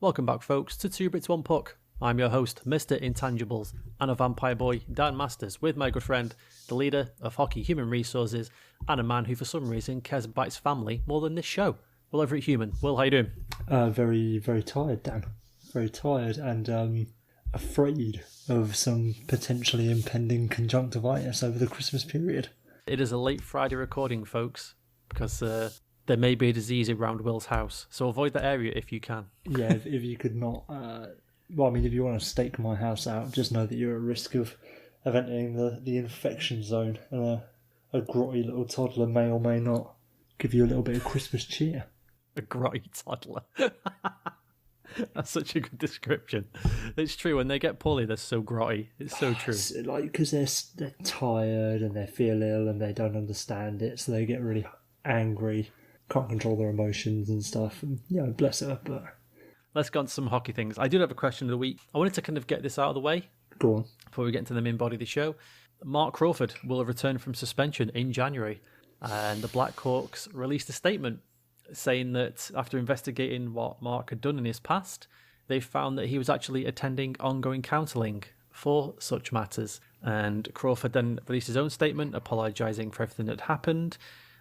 Welcome back, folks, to Two Brits, One Puck. I'm your host, Mr. Intangibles, and a vampire boy, Dan Masters, with my good friend, the leader of Hockey Human Resources, and a man who, for some reason, cares about his family more than this show. Will Everett Human. Will, how you doing? Very, very tired, Dan. Very tired and afraid of some potentially impending conjunctivitis over the Christmas period. It is a late Friday recording, folks, because there may be a disease around Will's house, so avoid that area if you can. Yeah, if you could not... if you want to stake my house out, just know that you're at risk of entering the infection zone, and a grotty little toddler may or may not give you a little bit of Christmas cheer. A grotty toddler. That's such a good description. It's true, when they get poorly, they're so grotty. It's so true. It's like, because they're tired and they feel ill and they don't understand it, so they get really angry, can't control their emotions and stuff. And, bless her, but... Let's go on to some hockey things. I do have a question of the week. I wanted to kind of get this out of the way. Go on. Before we get into the main body of the show. Mark Crawford will have returned from suspension in January, and the Blackhawks released a statement saying that after investigating what Mark had done in his past, they found that he was actually attending ongoing counselling for such matters. And Crawford then released his own statement apologising for everything that happened.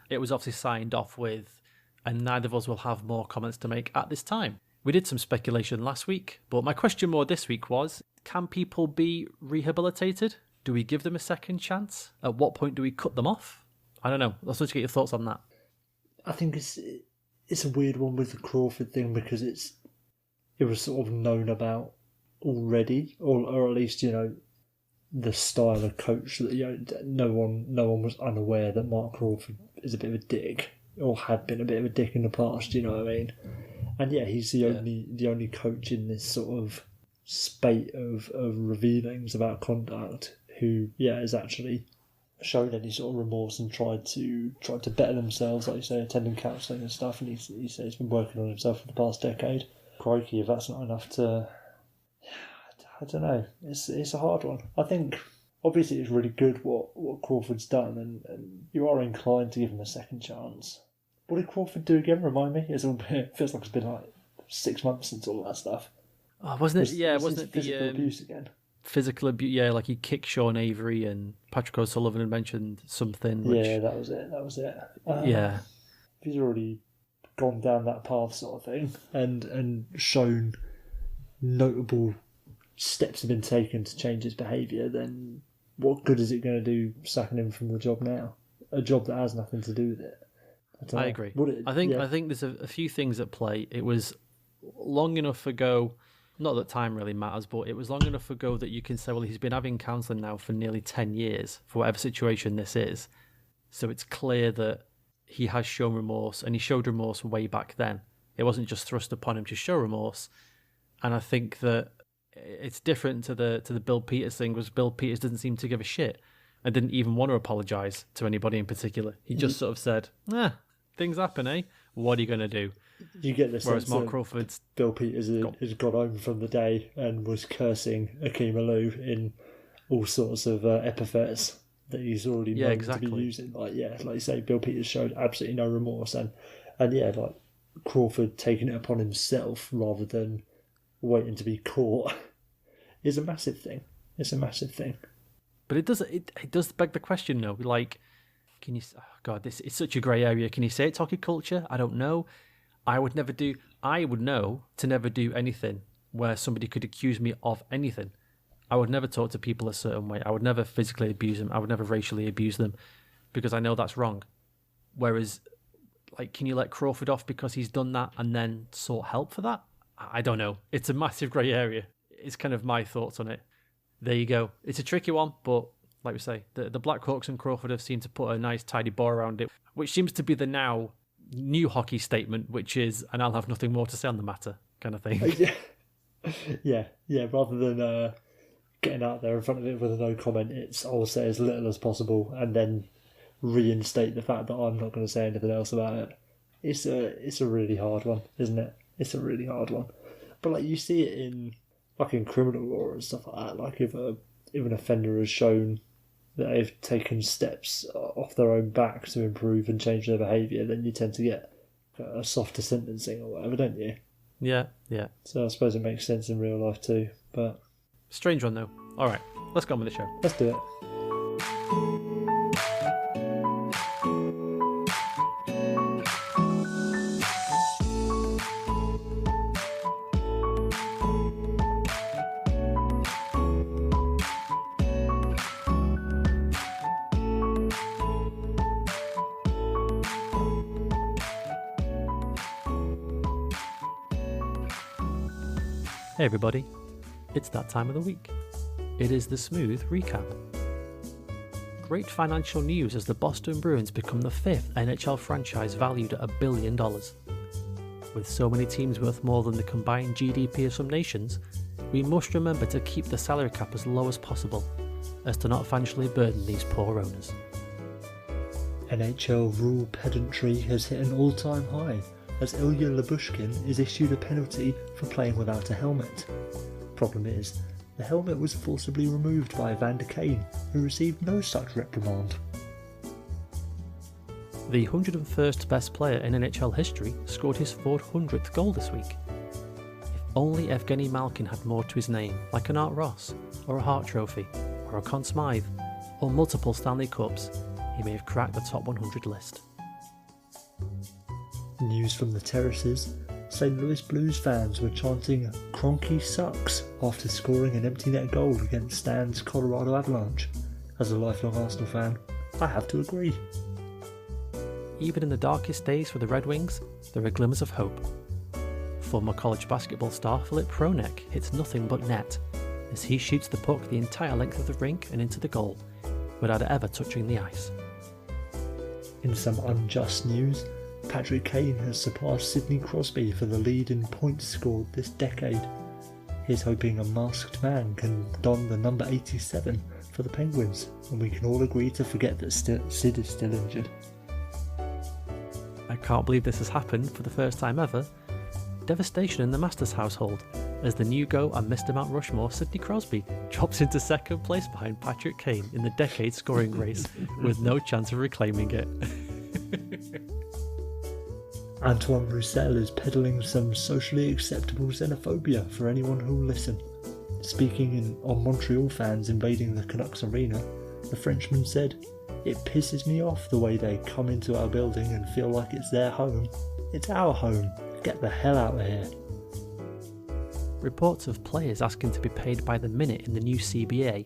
It was obviously signed off with, and neither of us will have more comments to make at this time. We did some speculation last week, but my question more this week was, can people be rehabilitated? Do we give them a second chance? At what point do we cut them off? I don't know. Let's just get your thoughts on that. I think it's a weird one with the Crawford thing because it was sort of known about already, or at least, the style of coach that, no one was unaware that Mark Crawford is a bit of a dick, or had been a bit of a dick in the past, you know what I mean? And he's the only coach in this sort of spate of revealings about conduct who has actually shown any sort of remorse and tried to better themselves, like you say, attending counselling and stuff. And he said he's been working on himself for the past decade. Crikey, if that's not enough to, I don't know. It's a hard one. I think obviously it's really good what Crawford's done, and you are inclined to give him a second chance. What did Crawford do again? Remind me. It feels like it's been like 6 months since all that stuff. Oh, wasn't it? Wasn't it the physical abuse again? Physical abuse, yeah. Like he kicked Sean Avery, and Patrick O'Sullivan had mentioned something. Yeah, that was it. Yeah, he's already gone down that path, sort of thing, and shown notable steps have been taken to change his behaviour. Then what good is it going to do sacking him from the job now? A job that has nothing to do with it. I agree. I think there's a few things at play. It was long enough ago, not that time really matters, but it was long enough ago that you can say, well, he's been having counselling now for nearly 10 years, for whatever situation this is. So it's clear that he has shown remorse, and he showed remorse way back then. It wasn't just thrust upon him to show remorse. And I think that it's different to the Bill Peters thing, because Bill Peters didn't seem to give a shit and didn't even want to apologise to anybody in particular. He just sort of said, things happen, eh? What are you going to do? You get the Whereas sense Mark that Crawford's Bill Peters has got home from the day and was cursing Akeem Alou in all sorts of epithets that he's already known to be using. Like you say, Bill Peters showed absolutely no remorse, and like Crawford taking it upon himself rather than waiting to be caught is a massive thing. It's a massive thing. But it does beg the question, though. Like, can you? Oh God, it's such a grey area. Can you say it's hockey culture? I don't know. I would know to never do anything where somebody could accuse me of anything. I would never talk to people a certain way. I would never physically abuse them. I would never racially abuse them, because I know that's wrong. Whereas, like, can you let Crawford off because he's done that and then sought help for that? I don't know. It's a massive grey area. It's kind of my thoughts on it. There you go. It's a tricky one, but like we say, the Blackhawks and Crawford have seemed to put a nice tidy bow around it, which seems to be the now new hockey statement, which is, and I'll have nothing more to say on the matter, kind of thing. Yeah. Rather than getting out there in front of it with a no comment, I'll say as little as possible and then reinstate the fact that I'm not going to say anything else about it. It's a really hard one, isn't it? It's a really hard one. But like, you see it in criminal law and stuff like that. Like if an offender has shown that they've taken steps off their own back to improve and change their behaviour, then you tend to get a softer sentencing or whatever, don't you? Yeah, yeah. So I suppose it makes sense in real life too. But Strange one, though. All right, let's go on with the show. let's do it. Hey everybody, it's that time of the week. It is the Smooth Recap. Great financial news as the Boston Bruins become the 5th NHL franchise valued at $1 billion. With so many teams worth more than the combined GDP of some nations, we must remember to keep the salary cap as low as possible, as to not financially burden these poor owners. NHL rule pedantry has hit an all-time high as Ilya Labushkin is issued a penalty for playing without a helmet. Problem is, the helmet was forcibly removed by Van der Kane, who received no such reprimand. The 101st best player in NHL history scored his 400th goal this week. If only Evgeny Malkin had more to his name, like an Art Ross, or a Hart Trophy, or a Conn Smythe, or multiple Stanley Cups, he may have cracked the top 100 list. News from the terraces, St. Louis Blues fans were chanting "Kroenke sucks" after scoring an empty net goal against Stan's Colorado Avalanche. As a lifelong Arsenal fan, I have to agree. Even in the darkest days for the Red Wings, there are glimmers of hope. Former college basketball star Filip Hronek hits nothing but net, as he shoots the puck the entire length of the rink and into the goal, without ever touching the ice. In some unjust news, Patrick Kane has surpassed Sidney Crosby for the lead in points scored this decade. He's hoping a masked man can don the number 87 for the Penguins, and we can all agree to forget that Sid is still injured. I can't believe this has happened for the first time ever. Devastation in the Masters household, as the new go and Mr. Mount Rushmore Sidney Crosby drops into second place behind Patrick Kane in the decade scoring race, with no chance of reclaiming it. Antoine Roussel is peddling some socially acceptable xenophobia for anyone who will listen. Speaking on Montreal fans invading the Canucks arena, the Frenchman said, "It pisses me off the way they come into our building and feel like it's their home. It's our home. Get the hell out of here." Reports of players asking to be paid by the minute in the new CBA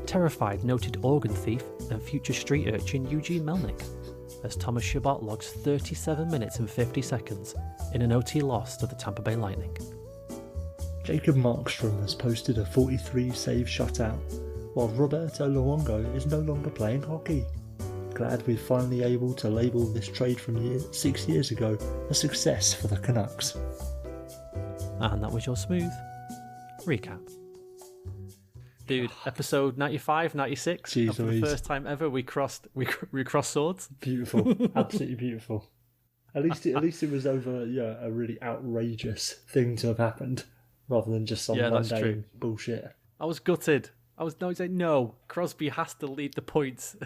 terrified noted organ thief and future street urchin Eugene Melnick, as Thomas Chabot logs 37 minutes and 50 seconds in an OT loss to the Tampa Bay Lightning. Jacob Markstrom has posted a 43-save shutout, while Roberto Luongo is no longer playing hockey. Glad we're finally able to label this trade from 6 years ago a success for the Canucks. And that was your Smooth Recap. Dude, episode 95, 96, Jeez and for the Louise. first time ever we crossed swords. Beautiful, absolutely beautiful. At least it was over a really outrageous thing to have happened, rather than just some mundane bullshit. I was gutted. I was saying no. Crosby has to lead the points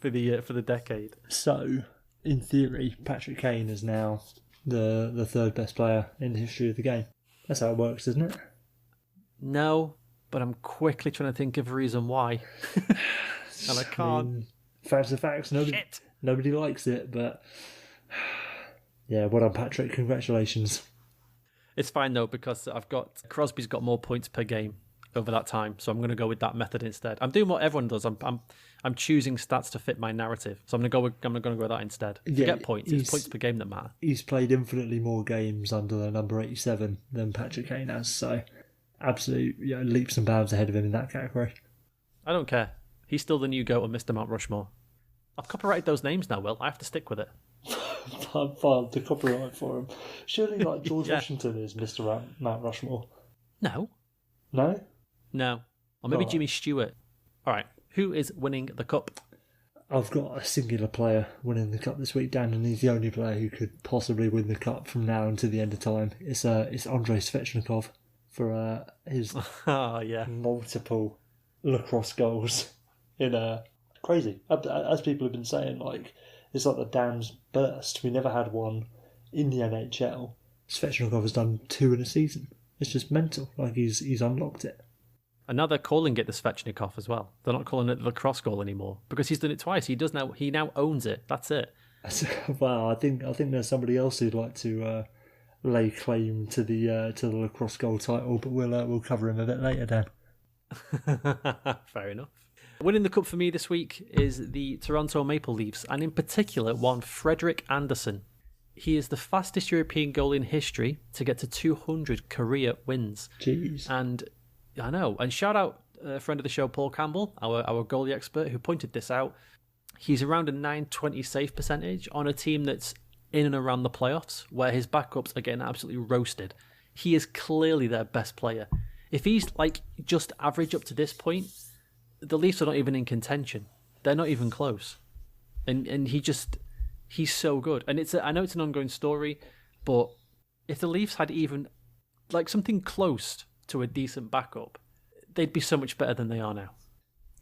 for the decade. So, in theory, Patrick Kane is now the third best player in the history of the game. That's how it works, isn't it? No, but I'm quickly trying to think of a reason why, and I can't. Facts are facts. Nobody likes it, but yeah, well done, Patrick. Congratulations. It's fine though, because Crosby's got more points per game over that time, so I'm going to go with that method instead. I'm doing what everyone does. I'm choosing stats to fit my narrative, so I'm going to go with that instead. Forget points. It's points per game that matter. He's played infinitely more games under the number 87 than Patrick Kane has, so absolute leaps and bounds ahead of him in that category. I don't care. He's still the new GOAT of Mr. Mount Rushmore. I've copyrighted those names now, Will. I have to stick with it. I filed the copyright for him. Surely, George Washington is Mr. Mount Rushmore. No. No? No. Or maybe Jimmy Stewart. All right. Who is winning the cup? I've got a singular player winning the cup this week, Dan, and he's the only player who could possibly win the cup from now until the end of time. It's Andrei Svechnikov for his multiple lacrosse goals in crazy. As people have been saying, it's like the dam's burst. We never had one in the NHL Svechnikov has done 2 in a season. It's just mental. Like he's unlocked it. And now they're calling it the Svechnikov as well. They're not calling it the lacrosse goal anymore because he's done it twice. He now owns it. That's it. Wow, I think there's somebody else who'd like to lay claim to the lacrosse goal title, but we'll cover him a bit later, Dan. Fair enough. Winning the cup for me this week is the Toronto Maple Leafs, and in particular one Frederik Andersen. He is the fastest European goalie in history to get to 200 career wins. Jeez. And I know. And shout out a friend of the show, Paul Campbell, our goalie expert, who pointed this out. He's around a 920 save percentage on a team that's in and around the playoffs, where his backups are getting absolutely roasted. He is clearly their best player. If he's like just average up to this point, the Leafs are not even in contention. They're not even close. And he's so good. And I know it's an ongoing story, but if the Leafs had even like something close to a decent backup, they'd be so much better than they are now.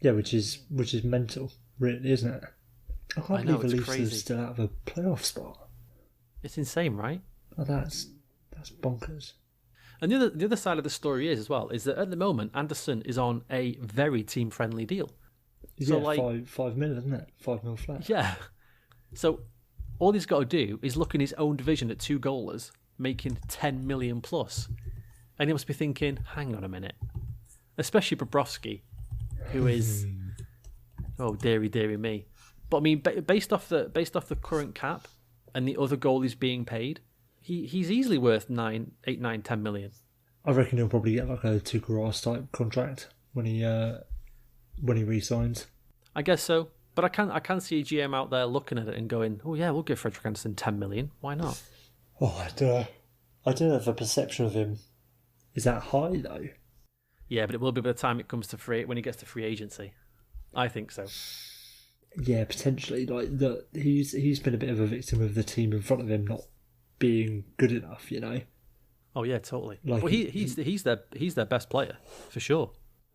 Yeah, which is mental, really, isn't it? I can't believe the Leafs are still out of a playoff spot. It's insane, right? Oh, that's bonkers. And the other side of the story is as well is that at the moment Anderson is on a very team friendly deal. So like 5 million, isn't it? 5 mil flat. Yeah. So all he's got to do is look in his own division at 2 goalers making 10 million plus, and he must be thinking, hang on a minute. Especially Bobrovsky, who is oh dearie me. But I mean, based off the current cap and the other goalies being paid, he's easily worth 8, 9, 10 million. I reckon he'll probably get like a Tuukka Rask type contract when he re-signs. I guess so, but I can see a GM out there looking at it and going, oh yeah, we'll give Frederik Andersen 10 million. Why not? Oh, I don't know if the perception of him is that high though. Yeah, but it will be by the time it comes to when he gets to free agency. I think so. Yeah, potentially. Like he's been a bit of a victim of the team in front of him not being good enough, you know. Oh yeah, totally. Like well, he's their best player for sure.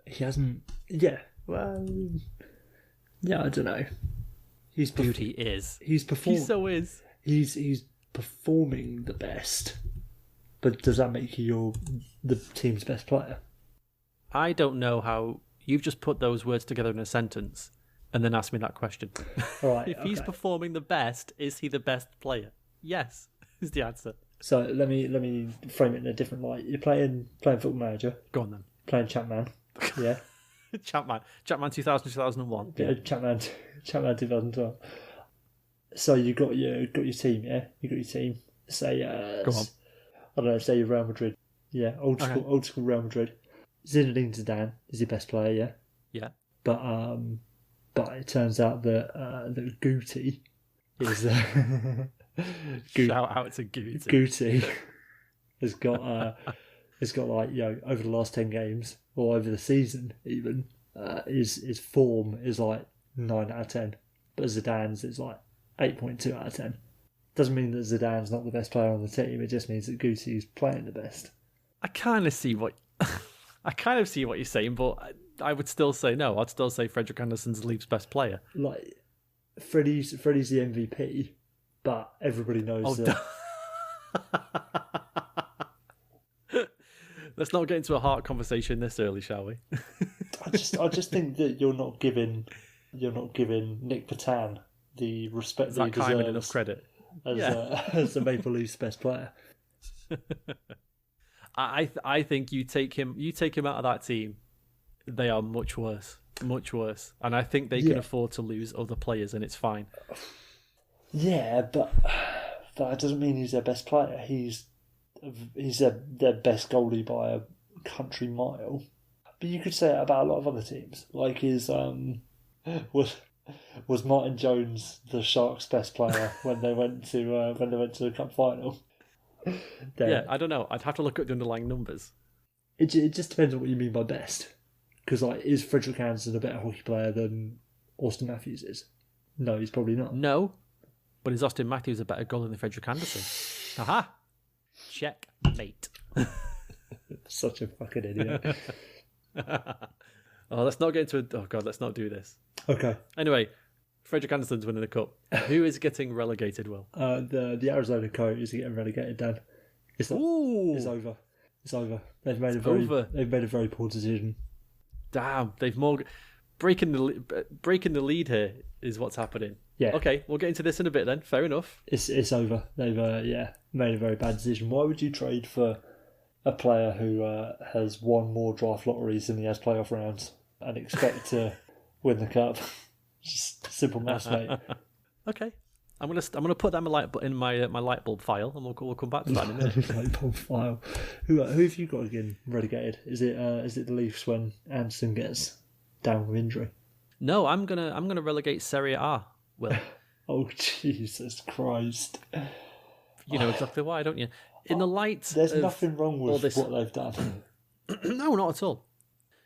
He hasn't. Yeah. Well. Yeah, I don't know. He's performing. He so is. He's performing the best. But does that make you the team's best player? I don't know how you've just put those words together in a sentence and then asked me that question. All right. If he's performing the best, is he the best player? Yes, is the answer. So let me frame it in a different light. You're playing Football Manager. Go on then. Playing Chapman. Yeah. Chapman 2000, 2001. Yeah, Chapman 2012. So you got your team, yeah? You got your team. Say go on. I don't know, say you're Real Madrid. Yeah, old school Real Madrid. Zinedine Zidane is your best player, yeah? Yeah. But it turns out that Guti is shout out to Guti. Guti has got like, you know, over the last 10 games or over the season even, his form is like 9 out of 10, but Zidane's is like 8.2 out of 10. Doesn't mean that Zidane's not the best player on the team. It just means that Guti's playing the best. I kind of see what you're saying, but I would still say no. I'd still say Frederik Andersen's the Leafs' best player. Like Freddie's the MVP, but everybody knows that. Let's not get into a heart conversation this early, shall we? I just think that you're not giving Nick Patan the respect that he deserves. Enough credit as the Maple Leafs' best player. I think you take him out of that team, they are much worse, and I think they can afford to lose other players, and it's fine. Yeah, but that doesn't mean he's their best player. He's their best goalie by a country mile. But you could say it about a lot of other teams. Like was Martin Jones the Sharks' best player when they went to the cup final? Yeah, I don't know. I'd have to look at the underlying numbers. It just depends on what you mean by best. Because is Frederik Andersen a better hockey player than Austin Matthews is? No, he's probably not. No, but is Austin Matthews a better goalie than Frederik Andersen? Aha! Checkmate. Such a fucking idiot. Let's not get into oh god, let's not do this. Okay. Anyway, Frederik Andersen's winning the cup. Who is getting relegated, Will? The Arizona Coyotes are getting relegated, Dan. It's Ooh, it's over. It's over. They've made over. They've made a very poor decision. Damn, they've more breaking the lead here is what's happening. Yeah. Okay, we'll get into this in a bit then. Fair enough. It's over. They've made a very bad decision. Why would you trade for a player who has won more draft lotteries than he has playoff rounds and expect to win the cup? Just simple maths, mate. Okay, I'm gonna put that in my light bulb file, and we'll come back to that in a minute. Light bulb file. Who have you got again relegated? Is it the Leafs when Anderson gets down with injury? No, I'm gonna relegate Serie A. Will. Oh Jesus Christ! You know exactly why, don't you? In the light, there's nothing wrong with this... what they've done. No, not at all.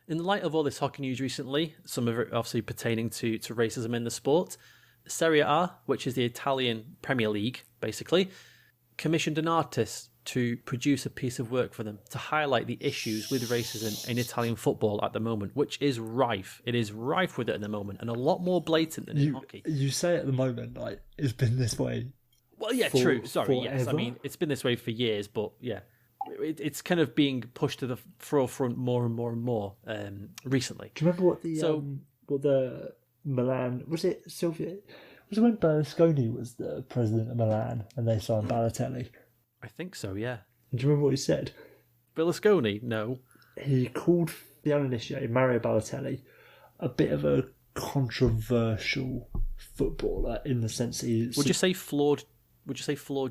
In the light of all this hockey news recently, some of it obviously pertaining to racism in the sport, Serie A, which is the Italian Premier League, basically, commissioned an artist to produce a piece of work for them to highlight the issues with racism in Italian football at the moment, which is rife. It is rife with it at the moment, and a lot more blatant than in hockey. You say at the moment, like, it's been this way. Well, yeah, true. Sorry, forever? yes. I mean, it's been this way for years, but yeah. It's kind of being pushed to the forefront more and more and more recently. Do you remember what the Milan was it? Silvia was it when Berlusconi was the president of Milan and they signed Balotelli? I think so. Yeah. And do you remember what he said? Berlusconi? No. He called the uninitiated Mario Balotelli a bit of a controversial footballer in the sense he. Would you say flawed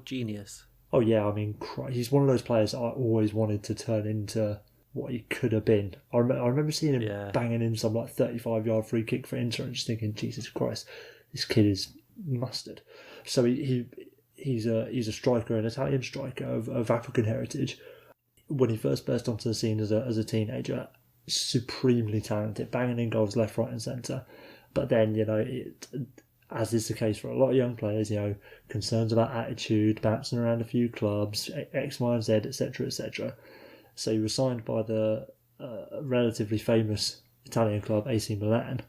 genius? Oh yeah, I mean, he's one of those players I always wanted to turn into what he could have been. I remember seeing him banging in some like 35-yard free kick for Inter and just thinking, Jesus Christ, this kid is mustard. So he's a striker, an Italian striker of African heritage. When he first burst onto the scene as a teenager, supremely talented, banging in goals left, right, and centre. But then as is the case for a lot of young players, concerns about attitude, bouncing around a few clubs, X, Y, and Z, etc., etc. So he was signed by the relatively famous Italian club AC Milan,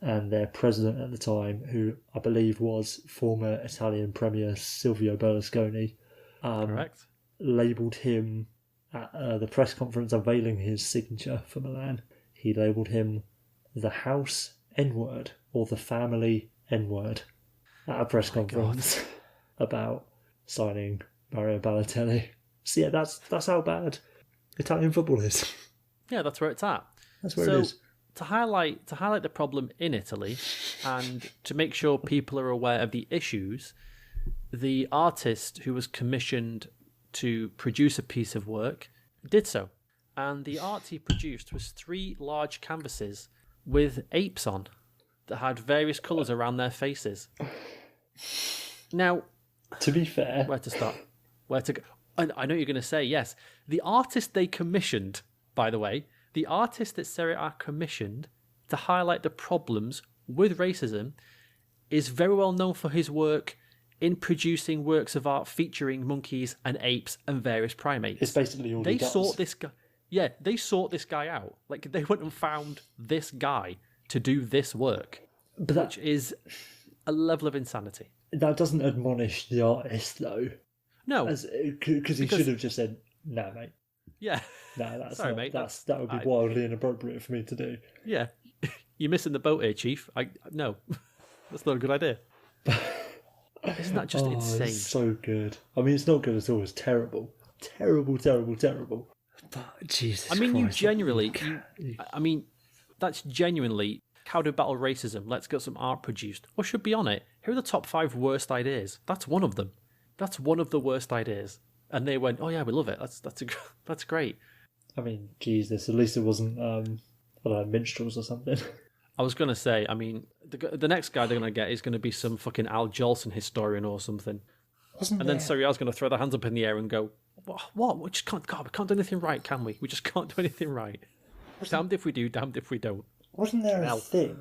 and their president at the time, who I believe was former Italian Premier Silvio Berlusconi, Correct, labelled him at the press conference unveiling his signature for Milan. He labelled him the House N-word or the Family N-word at a press conference about signing Mario Balotelli. So yeah, that's how bad Italian football is. Yeah, that's where it's at. That's where it is. To highlight the problem in Italy and to make sure people are aware of the issues, the artist who was commissioned to produce a piece of work did so. And the art he produced was 3 large canvases with apes on that had various colours around their faces. Now, to be fair, where to start? Where to go? I know you're going to say, yes. The artist they commissioned, by the way, the artist that Serie A commissioned to highlight the problems with racism is very well known for his work in producing works of art featuring monkeys and apes and various primates. It's basically all they he does. sought this guy. Yeah, they sought this guy out. Like, they went and found this guy to do this work, which is a level of insanity. That doesn't admonish the artist, though. No. Because he should have just said, "No, mate." Yeah. No, that's sorry, not, mate. That would be wildly inappropriate for me to do. Yeah. You're missing the boat here, Chief. No. That's not a good idea. Isn't that just insane? It's so good. I mean, it's not good at all. It's terrible. Terrible, terrible, terrible. But, Jesus I mean, Christ, that's genuinely how to battle racism. Let's get some art produced. What should be on it? Here are the top 5 worst ideas. That's one of them. That's one of the worst ideas. And they went, oh yeah, we love it. That's great. I mean, Jesus, at least it wasn't, I don't know, minstrels or something. I was going to say, I mean, the next guy they're going to get is going to be some fucking Al Jolson historian or something. Then Serie A's going to throw their hands up in the air and go, what? We just can't, God, we can't do anything right, can we? We just can't do anything right. Damned if we do, damned if we don't. Wasn't there a thing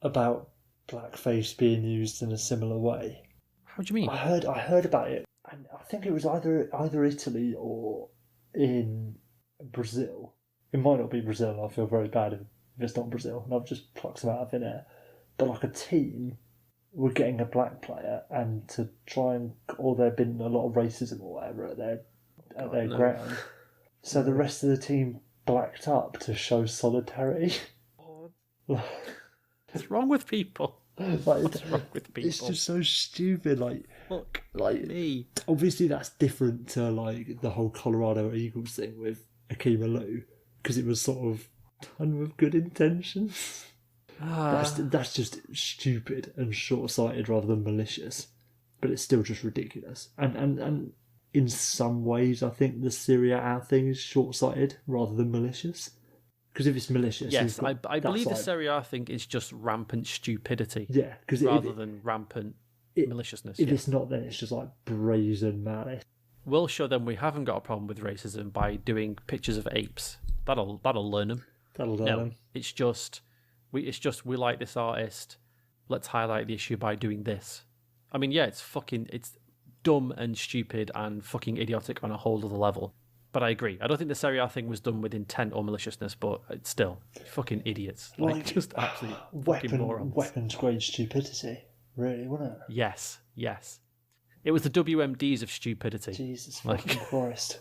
about blackface being used in a similar way? How do you mean? I heard about it, and I think it was either Italy or in Brazil. It might not be Brazil, and I feel very bad if it's not Brazil, and I've just plucked them out of thin air. But like a team were getting a black player, and to try and, or there'd been a lot of racism or whatever at their at their ground. So the rest of the team blacked up to show solidarity. What's wrong with people? What's wrong with people? It's just so stupid. Look, me. Obviously, that's different to the whole Colorado Eagles thing with Akeem Alou, because it was sort of done with good intentions. That's just stupid and short-sighted rather than malicious, but it's still just ridiculous. And in some ways, I think the Serie A thing is short-sighted rather than malicious. Because if it's malicious, yes, I believe the Serie A thing is just rampant stupidity. Yeah, because rather than rampant maliciousness. If it's not, then it's just brazen malice. We'll show them we haven't got a problem with racism by doing pictures of apes. That'll learn them. That'll learn them. It's just we like this artist. Let's highlight the issue by doing this. I mean, yeah, it's dumb and stupid and fucking idiotic on a whole other level. But I agree. I don't think the Serie A thing was done with intent or maliciousness, but it's still fucking idiots. Just absolute fucking morons. Weapons grade stupidity, really, wasn't it? Yes. It was the WMDs of stupidity. Jesus fucking Christ.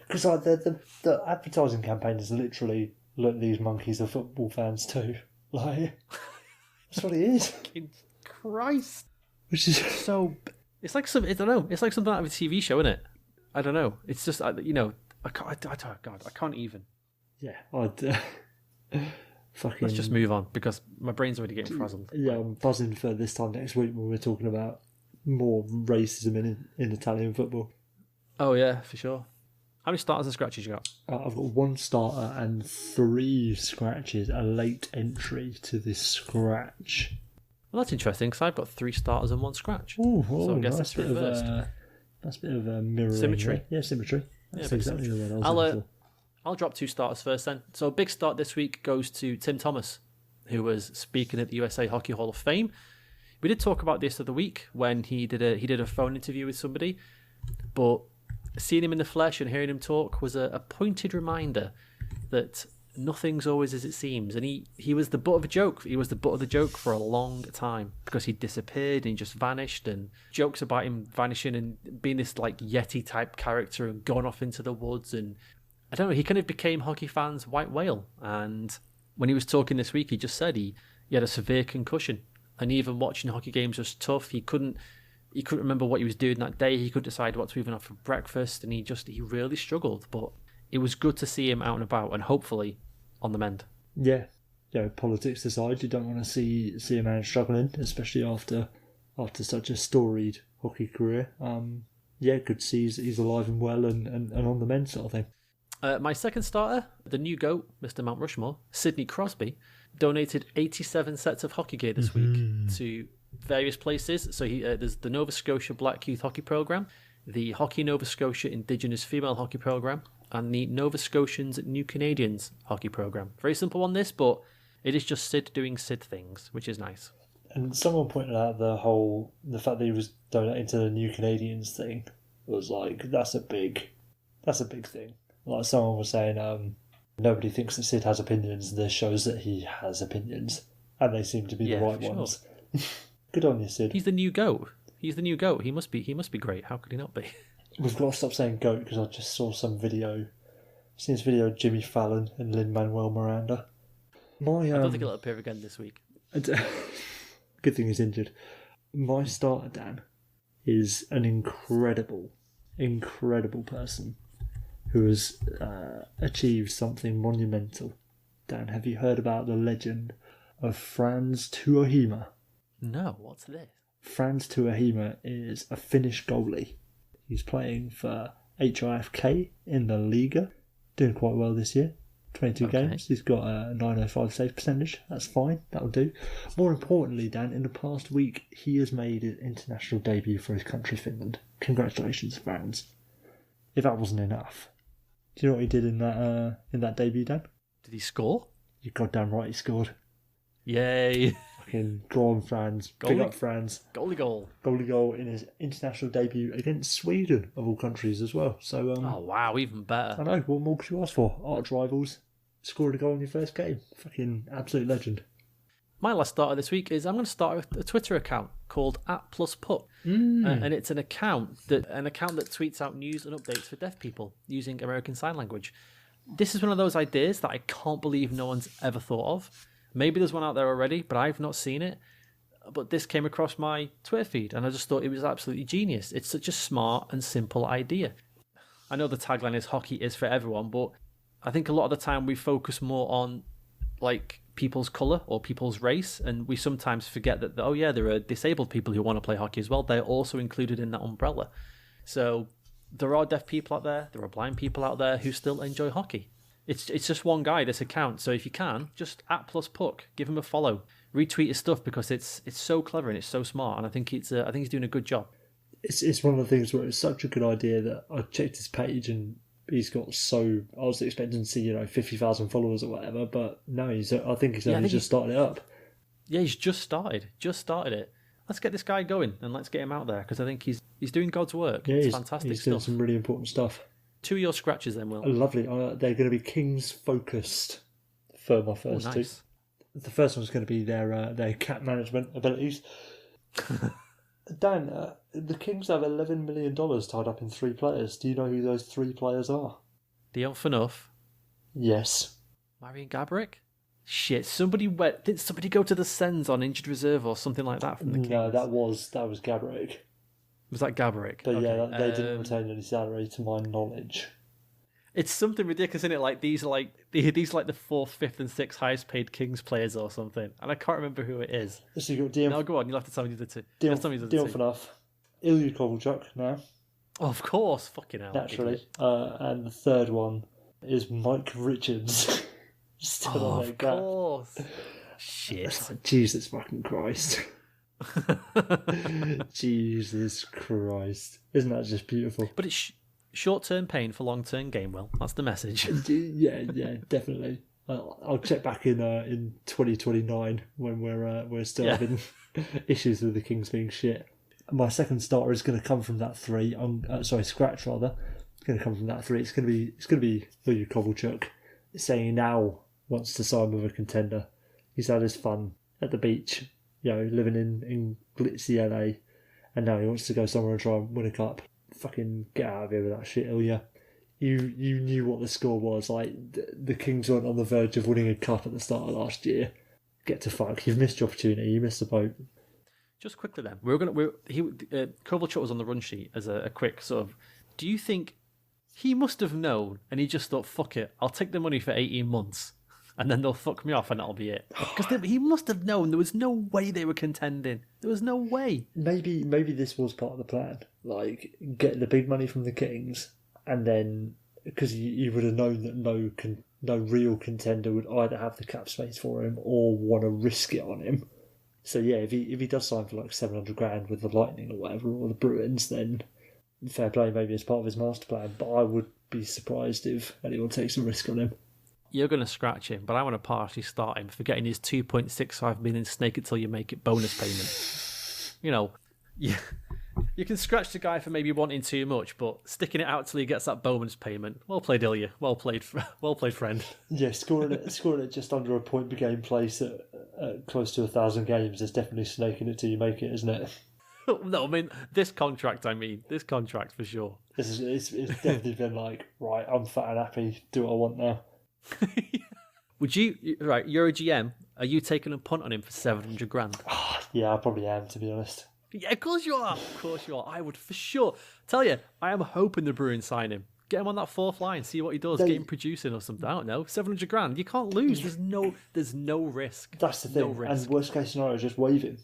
Because the advertising campaign is literally, look, these monkeys are football fans too. That's what it is. Fucking Christ. Which is so... It's like I don't know. It's like something out of a TV show, isn't it? I don't know. It's just, I can't even. Yeah, fucking... Let's just move on, because my brain's already getting frazzled. Yeah, I'm buzzing for this time next week when we're talking about more racism in Italian football. Oh, yeah, for sure. How many starters and scratches you got? I've got 1 starter and 3 scratches, a late entry to this scratch. Well, that's interesting, because I've got 3 starters and 1 scratch. So I guess it's reversed. That's a bit of a mirroring. Symmetry. Yeah, symmetry. That's exactly the word I was looking for. I'll drop 2 starters first then. So a big start this week goes to Tim Thomas, who was speaking at the USA Hockey Hall of Fame. We did talk about this the other week when he did a phone interview with somebody, but seeing him in the flesh and hearing him talk was a pointed reminder that nothing's always as it seems. And he was the butt of a joke. He was the butt of the joke for a long time because he disappeared and he just vanished, and jokes about him vanishing and being this Yeti type character and going off into the woods. And I don't know, he kind of became hockey fans' white whale. And when he was talking this week, he just said he had a severe concussion, and even watching hockey games was tough. He couldn't remember what he was doing that day. He couldn't decide what to even have for breakfast, and he really struggled. But it was good to see him out and about, and hopefully on the mend. Yeah, politics aside, you don't want to see a man struggling, especially after such a storied hockey career. Good to see he's alive and well and on the mend sort of thing. My second starter, the new GOAT, Mr. Mount Rushmore, Sidney Crosby, donated 87 sets of hockey gear this week to various places. So there's the Nova Scotia Black Youth Hockey Programme, the Hockey Nova Scotia Indigenous Female Hockey Programme, and the Nova Scotians New Canadians Hockey Programme. Very simple on this, but it is just Sid doing Sid things, which is nice. And someone pointed out the fact that he was donating to the New Canadians thing was that's a big thing. Like someone was saying, nobody thinks that Sid has opinions. This shows that he has opinions, and they seem to be the right ones. Good on you, Sid. He's the new GOAT. He must be great. How could he not be? We've got to stop saying GOAT because I just saw some video. I've seen this video of Jimmy Fallon and Lin-Manuel Miranda. I don't think he'll appear again this week. Good thing he's injured. My starter, Dan, is an incredible person who has achieved something monumental. Dan, have you heard about the legend of Frans Tuohima? No, what's this? Frans Tuohima is a Finnish goalie. He's playing for HIFK in the Liga, doing quite well this year. 22 games. He's got a 905 save percentage. That's fine. That'll do. More importantly, Dan, in the past week, he has made an international debut for his country, Finland. Congratulations, Frans. If that wasn't enough, do you know what he did in that debut, Dan? Did he score? You're goddamn right, he scored. Yay! Fucking go on, Frans. Big up, Frans. Goalie goal in his international debut against Sweden, of all countries, as well. So, oh wow, even better. I know. What more could you ask for? Arch rivals, scored a goal in your first game. Fucking absolute legend. My last starter this week is I'm going to start a Twitter account called @pluspuck, and it's an account that tweets out news and updates for deaf people using American Sign Language. This is one of those ideas that I can't believe no one's ever thought of. Maybe there's one out there already, but I've not seen it. But this came across my Twitter feed, and I just thought it was absolutely genius. It's such a smart and simple idea. I know the tagline is "Hockey is for everyone," but I think a lot of the time we focus more on like people's colour or people's race, and we sometimes forget that, oh yeah, there are disabled people who want to play hockey as well. They're also included in that umbrella. So there are deaf people out there, there are blind people out there who still enjoy hockey. It's just one guy, this account, so if you can, just @pluspuck, give him a follow, retweet his stuff, because it's so clever and it's so smart, and I think he's doing a good job. It's one of the things where it's such a good idea that I checked his page and he's got I was expecting to see 50,000 followers or whatever, but no, I think he's only just started it up. Yeah, he's just started it. Let's get this guy going and let's get him out there, because I think he's doing God's work. Yeah, it's fantastic he's stuff. Doing some really important stuff. 2 of your scratches then, Will. Lovely. They're going to be Kings focused for my first two. The first one's going to be their cap management abilities. Dan, the Kings have $11 million tied up in 3 players. Do you know who those 3 players are? Dion Phaneuf. Yes. Marian Gaborik? Shit, did somebody go to the Sens on injured reserve or something like that from the Kings? No, that was Gaborik. Was that Gaborik? But okay. Yeah, they didn't retain any salary to my knowledge. It's something ridiculous, isn't it? Like these are like the 4th, 5th, and 6th highest paid Kings players or something, and I can't remember who it is. So you got Dion. No, go on. You'll have to tell me the two. Dion Phaneuf, Ilya Kovalchuk now. Oh, of course, fucking hell. Naturally, and the third one is Mike Richards. Still on of course. Shit. Jesus fucking Christ. Jesus Christ. Isn't that just beautiful? But it's short-term pain for long-term gain, Will. That's the message. Yeah, definitely. I'll check back in 2029 when we're still having issues with the Kings being shit. My second starter is going to come from that 3. Scratch rather. It's going to come from that 3. It's going to be Ilya Kovalchuk, saying he now wants to sign with a contender. He's had his fun at the beach, living in glitzy LA, and now he wants to go somewhere and try and win a cup. Fucking get out of here with that shit, Ilya. You knew what the score was. Like, the Kings weren't on the verge of winning a cup at the start of last year. Get to fuck. You've missed your opportunity. You missed the boat. Just quickly then, Kovalchuk was on the run sheet as a quick sort of. Do you think he must have known and he just thought, fuck it, I'll take the money for 18 months and then they'll fuck me off and that'll be it? Because he must have known there was no way they were contending. There was no way. Maybe this was part of the plan. Like, get the big money from the Kings, and then because you would have known that no real contender would either have the cap space for him or want to risk it on him. So yeah, if he does sign for like $700,000 with the Lightning or whatever, or the Bruins, then fair play, maybe as part of his master plan. But I would be surprised if anyone takes a risk on him. You're going to scratch him, but I want to partially start him for getting his $2.65 million snake it till you make it bonus payment. You can scratch the guy for maybe wanting too much, but sticking it out till he gets that bonus payment. Well played, Ilya. Well played, friend. Yeah, scoring it just under a point per game place at close to 1,000 games is definitely snaking it till you make it, isn't it? No, I mean this contract for sure. It's definitely been like, right, I'm fat and happy. Do what I want now. Would you? Right, you're a GM. Are you taking a punt on him for $700,000? Yeah, I probably am, to be honest. Yeah, of course you are. I would for sure. Tell you, I am hoping the Bruins sign him. Get him on that 4th line, see what he does. Get him producing or something. I don't know. $700,000. You can't lose. There's no risk. That's the thing. No risk. And worst case scenario, just waive him.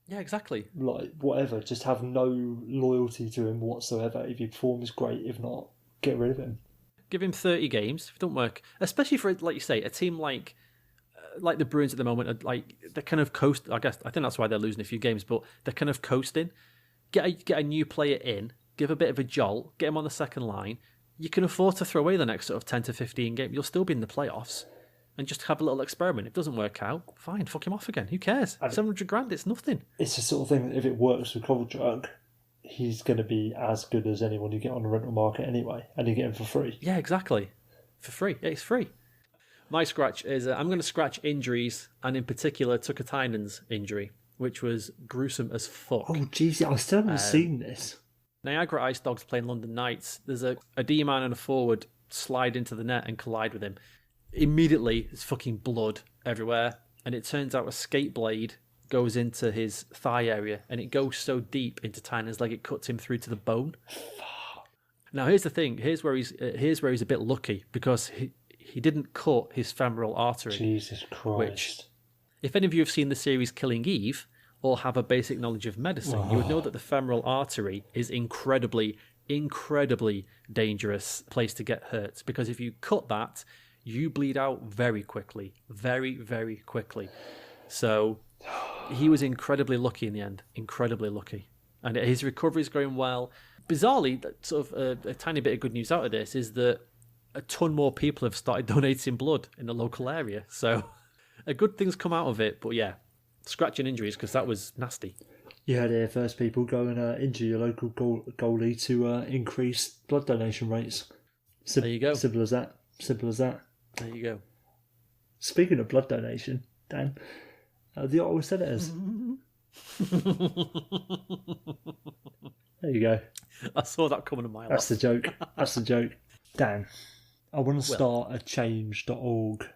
Yeah, exactly. Like, whatever. Just have no loyalty to him whatsoever. If he performs, great. If not, get rid of him. Give him 30 games. If it don't work, especially for, like you say, a team like the Bruins at the moment, are like they're kind of coast. I think that's why they're losing a few games, but they're kind of coasting. Get a new player in, give a bit of a jolt, get him on the second line. You can afford to throw away the next sort of 10 to 15 games. You'll still be in the playoffs, and just have a little experiment. If it doesn't work out, fine, fuck him off again. Who cares? $700,000, it's nothing. It's the sort of thing that if it works with Kovalchuk, he's going to be as good as anyone you get on the rental market anyway, and you get him for free. Yeah, exactly. For free. Yeah, it's free. My scratch is I'm going to scratch injuries, and in particular Tukatainen's injury, which was gruesome as fuck. Oh, jeez, I still haven't seen this. Niagara Ice Dogs playing London Knights. There's a D-man and a forward slide into the net and collide with him. Immediately, there's fucking blood everywhere, and it turns out a skate blade goes into his thigh area, and it goes so deep into Tynan's leg it cuts him through to the bone. Now, here's the thing. Here's where he's a bit lucky, because he didn't cut his femoral artery. Jesus Christ. Which, if any of you have seen the series Killing Eve or have a basic knowledge of medicine, you would know that the femoral artery is incredibly dangerous place to get hurt, because if you cut that, you bleed out very quickly. Very, very quickly. So he was incredibly lucky in the end. Incredibly lucky. And his recovery is going well. Bizarrely, sort of a tiny bit of good news out of this is that a ton more people have started donating blood in the local area. So a good thing's come out of it. But yeah, scratching injuries, because that was nasty. You heard it here first, people. Go and injure your local goalie to increase blood donation rates. There you go. Simple as that. Simple as that. There you go. Speaking of blood donation, Dan, the Ottawa Senators. There you go. I saw that coming a mile off. That's the joke. That's the joke. Dan, I want to start a change.org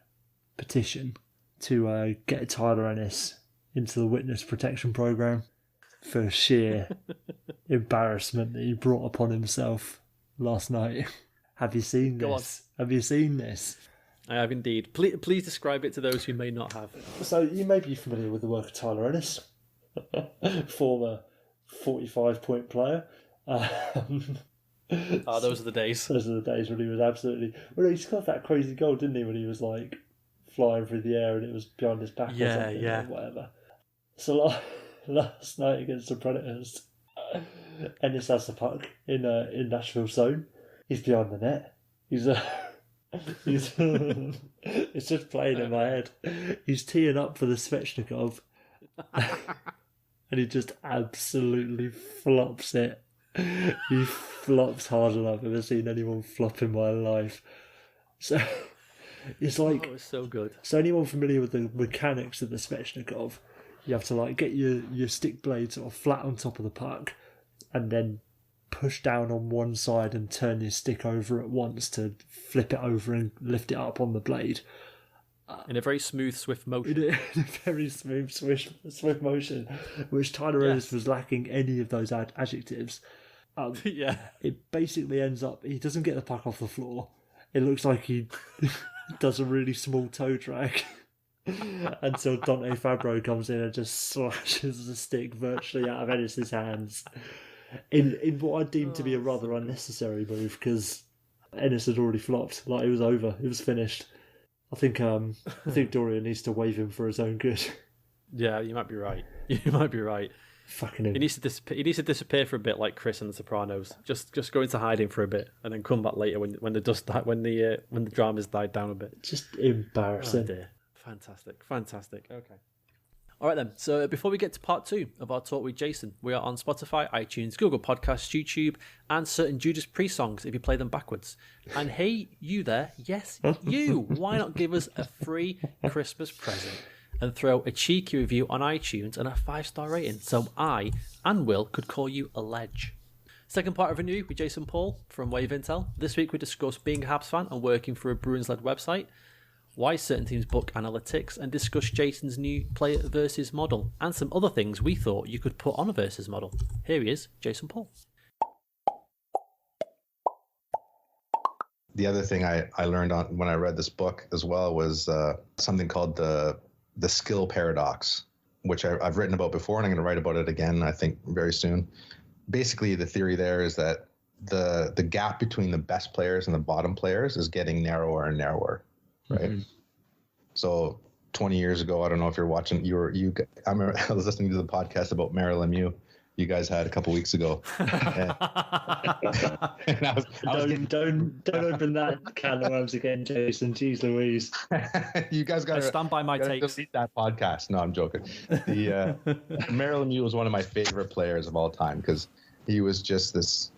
petition to get Tyler Ennis into the witness protection program for sheer embarrassment that he brought upon himself last night. Have you seen this? Have you seen this? I have indeed. Please describe it to those who may not have. So you may be familiar with the work of Tyler Ennis, former 45-point player. Those are the days. Those are the days when he was absolutely... Well, he scored that crazy goal, didn't he, when he was like flying through the air and it was behind his back or something or whatever. So last night against the Predators, Ennis has the puck in Nashville's zone. He's behind the net. It's just playing in my head. He's teeing up for the Svechnikov, and he just absolutely flops it. He flops harder than I've ever seen anyone flop in my life. So it's like, it's so good. So anyone familiar with the mechanics of the Svechnikov, you have to like get your stick blade sort of flat on top of the puck, and then push down on one side and turn your stick over at once to flip it over and lift it up on the blade. In a very smooth, swift motion. In a very smooth, swift motion, which Tyler Ennis was lacking any of those adjectives. It basically ends up, he doesn't get the puck off the floor. It looks like he does a really small toe drag until Dante Fabro comes in and just slashes the stick virtually out of Ennis's hands. In what I deem to be a rather unnecessary move, because Ennis had already flopped. Like, it was over. It was finished. I think Dorian needs to waive him for his own good. Yeah, you might be right. You might be right. Fucking him. He needs to disappear for a bit, like Chris in The Sopranos. Just go into hiding for a bit and then come back later when the drama's died down a bit. Just embarrassing. Oh dear. Fantastic. Okay. All right then, so before we get to part 2 of our talk with Jason, we are on Spotify, iTunes, Google Podcasts, YouTube, and certain Judas Priest songs if you play them backwards. And hey, you there, yes, you, why not give us a free Christmas present and throw a cheeky review on iTunes and a 5-star rating so I and Will could call you a ledge. Second part of a new with Jason Paul from Wave Intel. This week we discuss being a Habs fan and working for a Bruins-led website, why certain teams book analytics, and discuss Jason's new player versus model and some other things we thought you could put on a versus model. Here he is, Jason Paul. The other thing I learned when I read this book as well was something called the skill paradox, which I've written about before, and I'm going to write about it again, I think, very soon. Basically, the theory there is that the gap between the best players and the bottom players is getting narrower and narrower. Right. Mm-hmm. So 20 years ago, I don't know if you're watching, I was listening to the podcast about Merrill Lemieux you guys had a couple weeks ago. And don't open that can of worms again, Jason. Jeez Louise. You guys got to stand by my takes. Delete that podcast. No, I'm joking. Merrill Lemieux was one of my favorite players of all time because he was just this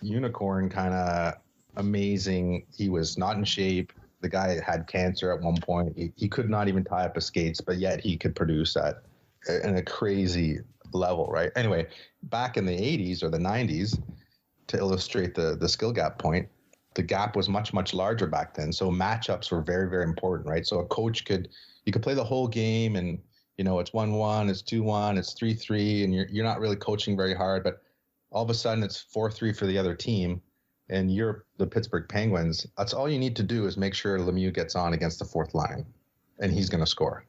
unicorn kind of amazing. He was not in shape. The guy had cancer at one point. He could not even tie up his skates, but yet he could produce at a crazy level, right? Anyway, back in the 80s or the 90s, to illustrate the skill gap point, the gap was much, much larger back then. So matchups were very, very important, right? So a coach you could play the whole game and, it's 1-1, it's 2-1, it's 3-3, and you're not really coaching very hard, but all of a sudden it's 4-3 for the other team, and you're the Pittsburgh Penguins. That's all you need to do is make sure Lemieux gets on against the fourth line, and he's going to score,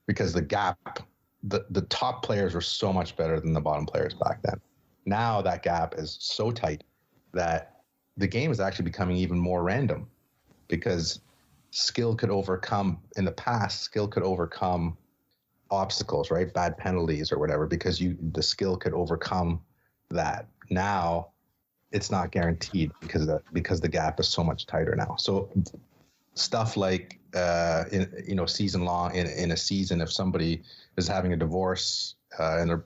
because the gap, the top players were so much better than the bottom players back then. Now that gap is so tight that the game is actually becoming even more random, because skill could overcome obstacles, right? Bad penalties or whatever, because the skill could overcome that. Now it's not guaranteed because the gap is so much tighter now. So stuff like season long in a season, if somebody is having a divorce and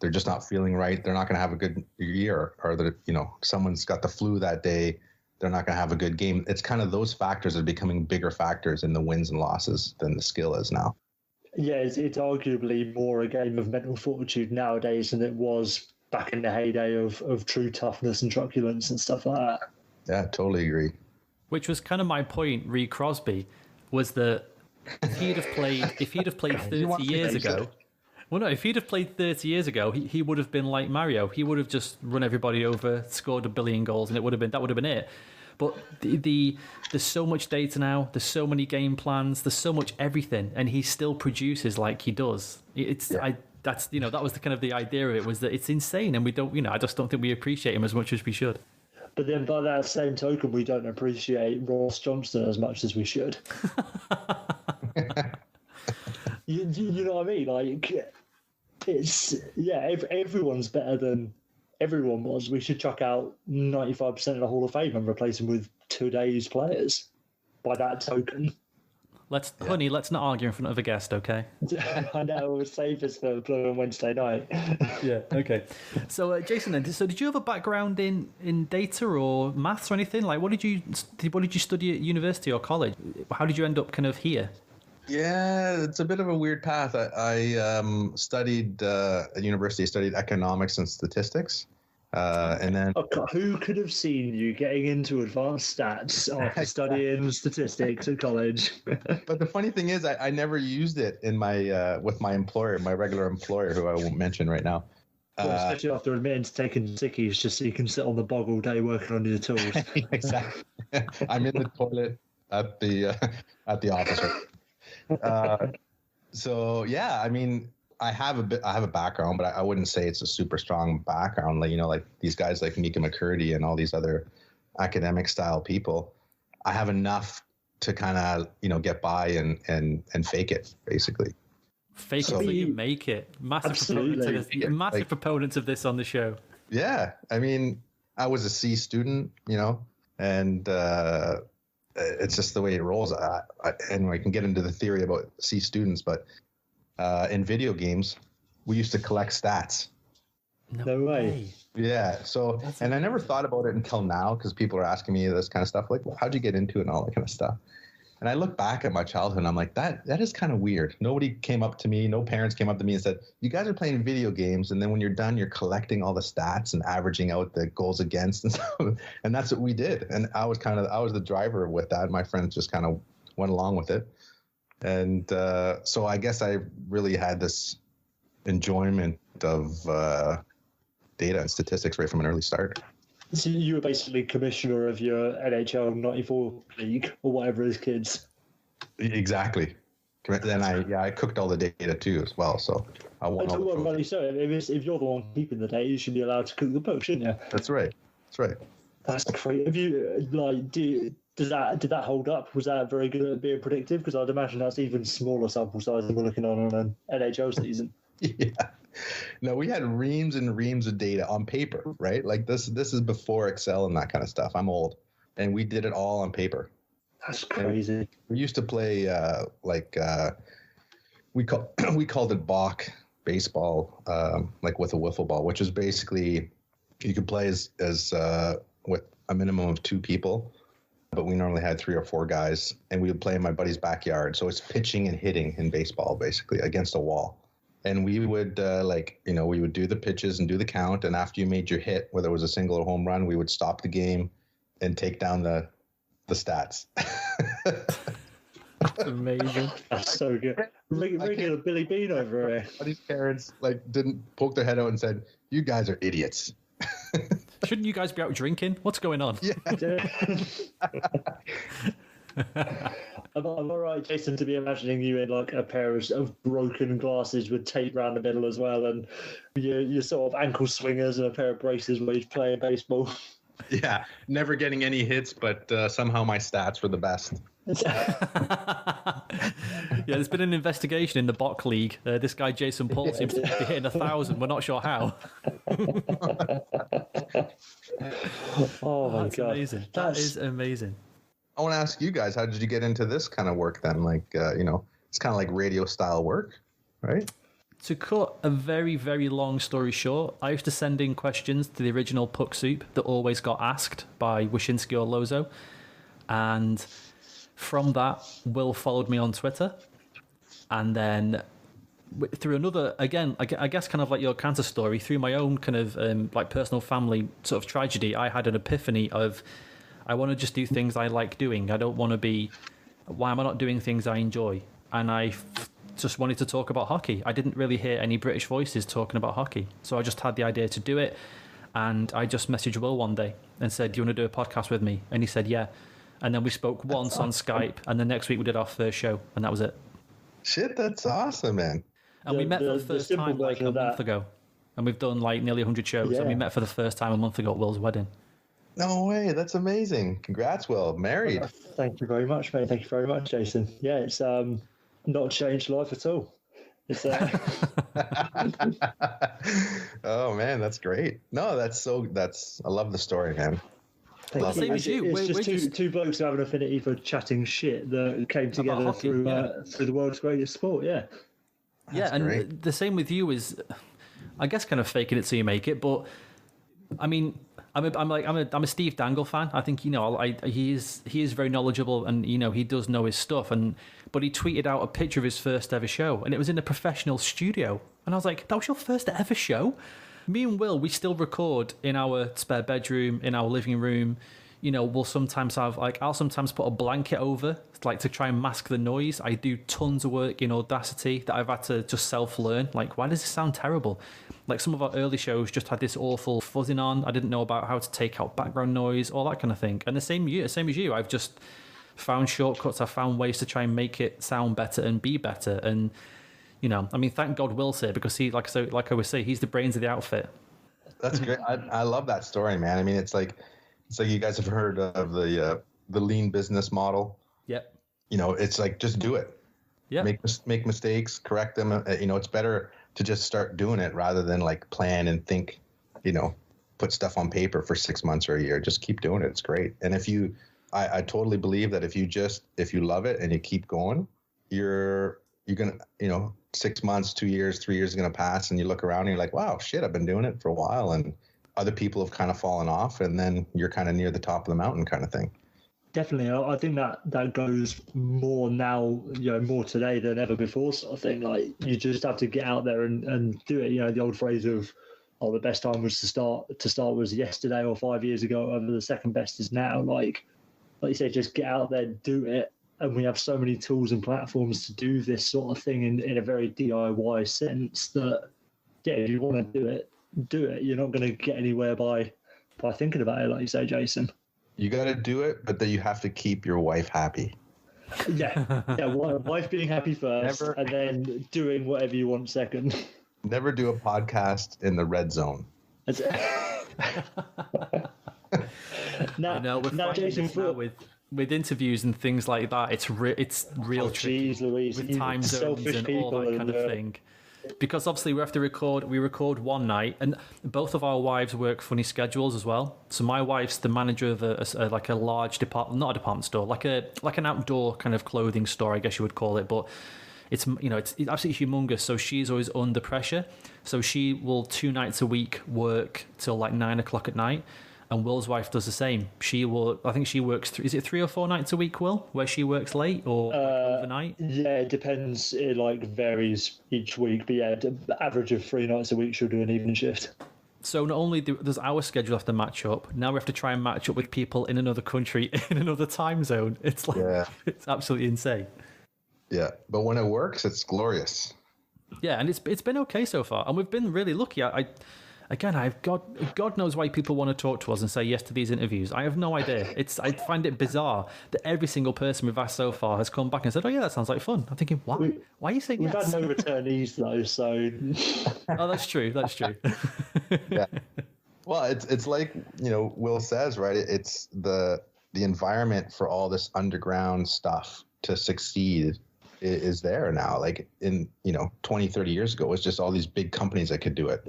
they're just not feeling right, they're not going to have a good year, or someone's got the flu that day, they're not going to have a good game. It's kind of those factors are becoming bigger factors in the wins and losses than the skill is now. Yeah, it's arguably more a game of mental fortitude nowadays than it was back in the heyday of true toughness and truculence and stuff like that. Yeah, totally agree. Which was kind of my point, Ree Crosby, was that if he'd have played 30 years ago, if he'd have played 30 years ago, he would have been like Mario. He would have just run everybody over, scored 1 billion goals, and that would have been it. But there's so much data now. There's so many game plans. There's so much everything, and he still produces like he does. That was the kind of the idea of it, was that it's insane, and we don't. I just don't think we appreciate him as much as we should. But then, by that same token, we don't appreciate Ross Johnston as much as we should. You know what I mean? Like, everyone's better than everyone was. We should chuck out 95% of the Hall of Fame and replace them with today's players. By that token, let's not argue in front of a guest, okay? I know, we'll save this for Blue on Wednesday night. Yeah, okay. So, Jason, then, did you have a background in data or maths or anything? Like, what did you study at university or college? How did you end up kind of here? Yeah, it's a bit of a weird path. I studied at university, studied economics and statistics. And then who could have seen you getting into advanced stats after studying statistics at college? But the funny thing is, I never used it in my with my employer, my regular employer, who I won't mention right now. Especially after admitting to taking sickies just so you can sit on the bog all day working on your tools. Exactly. I'm in the toilet at the office. So yeah, I mean, I have a background, but I wouldn't say it's a super strong background. Like these guys like Mika McCurdy and all these other academic style people, I have enough to kind of get by and fake it, basically. Fake it so you make it. Massive proponents of this on the show. Yeah, I mean, I was a C student, and it's just the way it rolls. Anyway, I can get into the theory about C students, but in video games, we used to collect stats. No way. Yeah. So, and I never thought about it until now, because people are asking me this kind of stuff, like, well, how'd you get into it and all that kind of stuff. And I look back at my childhood and I'm like, that is kind of weird. Nobody came up to me, no parents came up to me and said, you guys are playing video games, and then when you're done, you're collecting all the stats and averaging out the goals against and stuff. And that's what we did. And I was the driver with that. My friends just kind of went along with it. And so I guess I really had this enjoyment of data and statistics right from an early start. So you were basically commissioner of your NHL 94 league or whatever as kids. Exactly. Then I cooked all the data too as well. So I won all the rightly so. If you're the one keeping the data, you should be allowed to cook the books, shouldn't you? That's right. That's great. Have you did that hold up? Was that very good at being predictive? Because I'd imagine that's even smaller sample size than we're looking on an NHL season. Yeah. No, we had reams and reams of data on paper, right? Like this is before Excel and that kind of stuff. I'm old, and we did it all on paper. That's crazy. And we used to play we called it Bach baseball, like with a wiffle ball, which is basically you could play as with a minimum of 2 people, but we normally had 3 or 4 guys, and we would play in my buddy's backyard. So it's pitching and hitting in baseball, basically, against a wall. And we would we would do the pitches and do the count. And after you made your hit, whether it was a single or home run, we would stop the game and take down the stats. That's amazing. That's so good. Regular Billy Bean over here. Buddy's parents didn't poke their head out and said, "You guys are idiots." Shouldn't you guys be out drinking? What's going on? Yeah. Am I right, Jason, to be imagining you in like a pair of broken glasses with tape around the middle as well, and your sort of ankle swingers and a pair of braces where you're playing baseball? Yeah, never getting any hits, but somehow my stats were the best. Yeah, there's been an investigation in the Bok League. This guy Jason Paul seems to be hitting 1,000. We're not sure how. Oh my That's god, amazing. That is amazing. I want to ask you guys, how did you get into this kind of work then? It's kind of like radio style work, right? To cut a very, very long story short, I used to send in questions to the original Puck Soup that always got asked by Wyszynski or Lozo. And from that, Will followed me on Twitter. And then through another, again, I guess kind of like your cancer story, through my own kind of personal family sort of tragedy, I had an epiphany of, I want to just do things I like doing. I don't want to be, why am I not doing things I enjoy? And I just wanted to talk about hockey. I didn't really hear any British voices talking about hockey. So I just had the idea to do it. And I just messaged Will one day and said, do you want to do a podcast with me? And he said, yeah. And then we spoke once on Skype. And the next week we did our first show. And that was it. Shit, that's awesome, man. And we met for the first time like a month ago. And we've done like nearly 100 shows. Yeah. And we met for the first time a month ago at Will's wedding. No way. That's amazing. Congrats, Will. Married. Thank you very much, mate. Thank you very much, Jason. Yeah, it's not changed life at all. It's Oh man, that's great. No, I love the story, man. Same as you. It's just two blokes who have an affinity for chatting shit that came together hockey, through the world's greatest sport. Yeah. That's great. The same with you is, I guess, kind of faking it till you make it. But I mean, I'm a Steve Dangle fan. I think he is very knowledgeable, and he does know his stuff. But he tweeted out a picture of his first ever show, and it was in a professional studio. And I was like, that was your first ever show? Me and Will, we still record in our spare bedroom, in our living room. We'll sometimes have I'll sometimes put a blanket over to try and mask the noise. I do tons of work in Audacity that I've had to just self-learn. Why does this sound terrible? Some of our early shows just had this awful fuzzing on. I didn't know about how to take out background noise, all that kind of thing. And the same as you, I've just found shortcuts. I've found ways to try and make it sound better and be better. And thank God Will's here, because he, like I always say, he's the brains of the outfit. That's great. I love that story, man. I mean, it's like you guys have heard of the lean business model. Yep. It's just do it. Yeah. Make mistakes, correct them. It's better to just start doing it rather than plan and think, put stuff on paper for 6 months or a year. Just keep doing it. It's great. And I totally believe that if you love it and you keep going, you're going to, 6 months, 2 years, 3 years is going to pass, and you look around and you're like, wow, shit, I've been doing it for a while. And other people have kind of fallen off, and then you're kind of near the top of the mountain kind of thing. Definitely. I think that goes more now, more today than ever before, sort of thing. You just have to get out there and do it. The old phrase of, the best time was to start was yesterday or 5 years ago, whatever the second best is now. Like you say, just get out there, do it. And we have so many tools and platforms to do this sort of thing in a very DIY sense that, if you want to do it, do it. You're not going to get anywhere by thinking about it, like you say, Jason. You got to do it, but then you have to keep your wife happy. Yeah. Wife being happy first, and then doing whatever you want second. Never do a podcast in the red zone. Now Jason, with interviews and things like that, it's real tricky with time zones and all that kind of thing. Because obviously we record one night, and both of our wives work funny schedules as well. So my wife's the manager of a large not a department store, like an outdoor kind of clothing store, I guess you would call it. But it's absolutely humongous. So she's always under pressure. So she will 2 nights a week work till 9 o'clock at night. And Will's wife does the same. I think she works, is it 3 or 4 nights a week, Will, where she works late or overnight? Yeah, it depends. It varies each week, but yeah, the average of 3 nights a week she'll do an evening shift. So not only does our schedule have to match up, now we have to try and match up with people in another country, in another time zone. It's it's absolutely insane. Yeah, but when it works, it's glorious. Yeah, and it's been okay so far, and we've been really lucky. God knows why people want to talk to us and say yes to these interviews. I have no idea. I find it bizarre that every single person we've asked so far has come back and said, "Oh yeah, that sounds like fun." I'm thinking, why? Why are you saying we've yes? We've had no returnees though, so. Oh, that's true. That's true. Yeah. Well, it's like Will says, right? It's the environment for all this underground stuff to succeed is there now. Like in 20, 30 years ago, it was just all these big companies that could do it.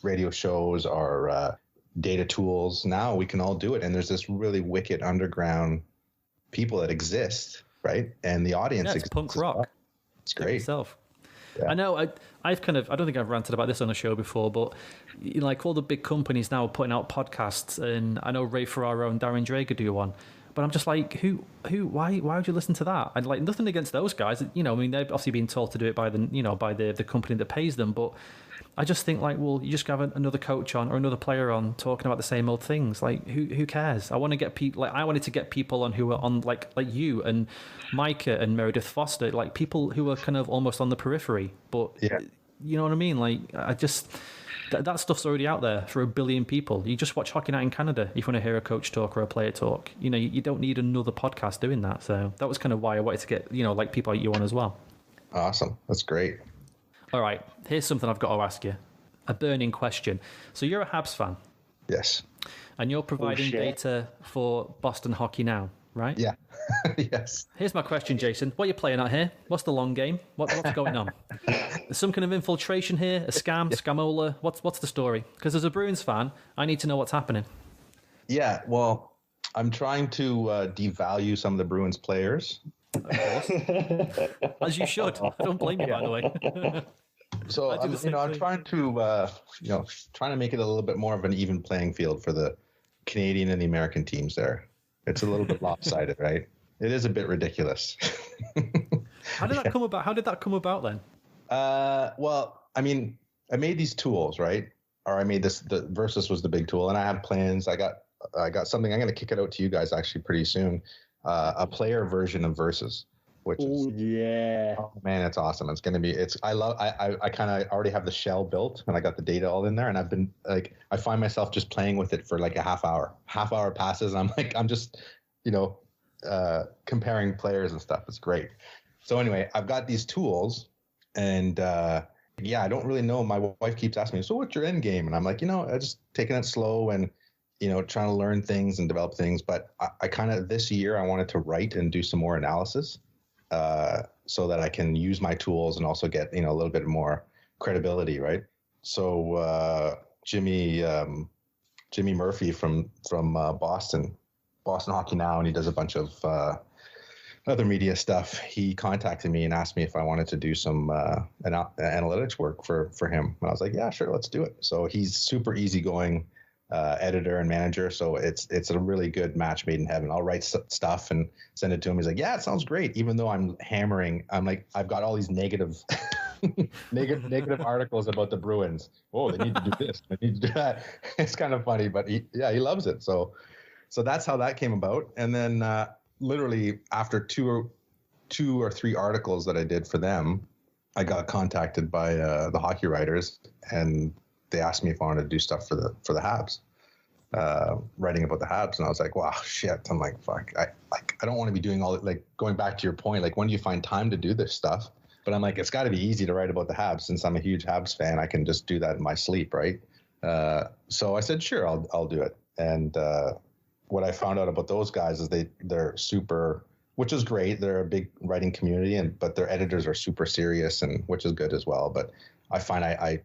Radio shows or data tools. Now we can all do it, and there's this really wicked underground people that exist, right? And the audience exists. Punk rock. It's great. Yourself. Yeah. I know. I don't think I've ranted about this on a show before, but all the big companies now are putting out podcasts, and I know Ray Ferraro and Darren Drager do one. But I'm just like, why would you listen to that? I'd like nothing against those guys. They're obviously being told to do it by the company that pays them, but I just think well, you just have another coach on or another player on talking about the same old things. Like, who cares? I want to get people. I wanted to get people on who are on like you and Micah and Meredith Foster, like people who are kind of almost on the periphery. But yeah. You know what I mean? Like, I just that stuff's already out there for 1 billion people. You just watch Hockey Night in Canada if you want to hear a coach talk or a player talk. You don't need another podcast doing that. So that was kind of why I wanted to get people like you on as well. Awesome. That's great. All right, here's something I've got to ask you. A burning question. So you're a Habs fan. Yes. And you're providing data for Boston Hockey Now, right? Yeah. Yes. Here's my question, Jason. What are you playing at here? What's the long game? What's going on? There's some kind of infiltration here? A scam? Scamola? What's the story? Because as a Bruins fan, I need to know what's happening. Yeah, well, I'm trying to devalue some of the Bruins players. Of course. As you should. I don't blame you, by the way. So I'm trying to make it a little bit more of an even playing field for the Canadian and the American teams there. It's a little bit lopsided, right? It is a bit ridiculous. How did that come about? How did that come about then? Well, I mean, I made these tools, right? Or I made this. The Versus was the big tool, and I had plans. I got something. I'm going to kick it out to you guys actually pretty soon. A player version of Versus, which is oh man, it's awesome. It's going to be. I kind of already have the shell built, and I got the data all in there, and I've been I find myself just playing with it for like a half hour. Half hour passes, and I'm just comparing players and stuff. It's great. So anyway, I've got these tools, and I don't really know. My wife keeps asking me, so what's your end game? And I'm like, I just taking it slow and, trying to learn things and develop things. But I kind of, this year, I wanted to write and do some more analysis so that I can use my tools and also get, a little bit more credibility, right? So Jimmy Murphy from Boston Hockey Now, and he does a bunch of other media stuff. He contacted me and asked me if I wanted to do some analytics work for him. And I was like, yeah, sure, let's do it. So he's super easygoing editor and manager. So it's a really good match made in heaven. I'll write stuff and send it to him. He's like, yeah, it sounds great. Even though I'm like, I've got all these negative articles about the Bruins. Oh, they need to do this. They need to do that. It's kind of funny, but he loves it. So that's how that came about. And then literally after two or three articles that I did for them, I got contacted by the hockey writers, and they asked me if I wanted to do stuff for the Habs, writing about the Habs. And I was like, wow, shit. I'm like, fuck, I don't want to be doing all, like, going back to your point, like, when do you find time to do this stuff? But I'm like, it's got to be easy to write about the Habs. Since I'm a huge Habs fan, I can just do that in my sleep, right? So I said, sure, I'll do it. And what I found out about those guys is they're super, which is great. They're a big writing community, but their editors are super serious, and which is good as well. But I find I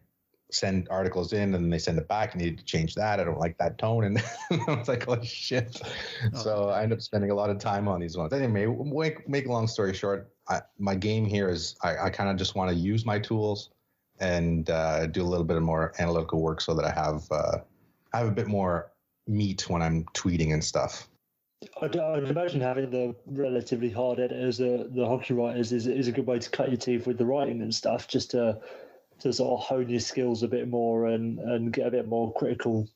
send articles in and they send it back and you need to change that. I don't like that tone. And I was like, oh shit. So I end up spending a lot of time on these ones. Anyway, make a long story short, my game here is I kind of just want to use my tools and do a little bit of more analytical work so that I have a bit more meet when I'm tweeting and stuff. I'd imagine having the relatively hard editors, the hockey writers, is a good way to cut your teeth with the writing and stuff, just to sort of hone your skills a bit more and get a bit more critical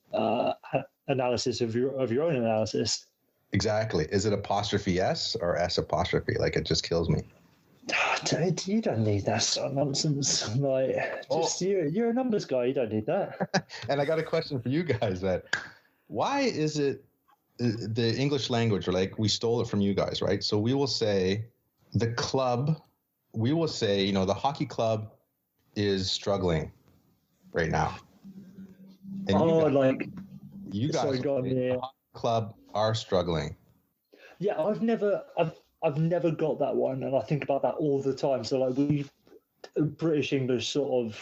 analysis of your own analysis. Exactly. Is it apostrophe S or S apostrophe? Like, it just kills me. You don't need that sort of nonsense. Like, you're a numbers guy. You don't need that. And I got a question for you guys. Why is it the English language, like, we stole it from you guys, right? So we will say the hockey club is struggling right now. And you guys sorry, go on, yeah. The hockey club are struggling. Yeah, I've never got that one, and I think about that all the time. So like, British English sort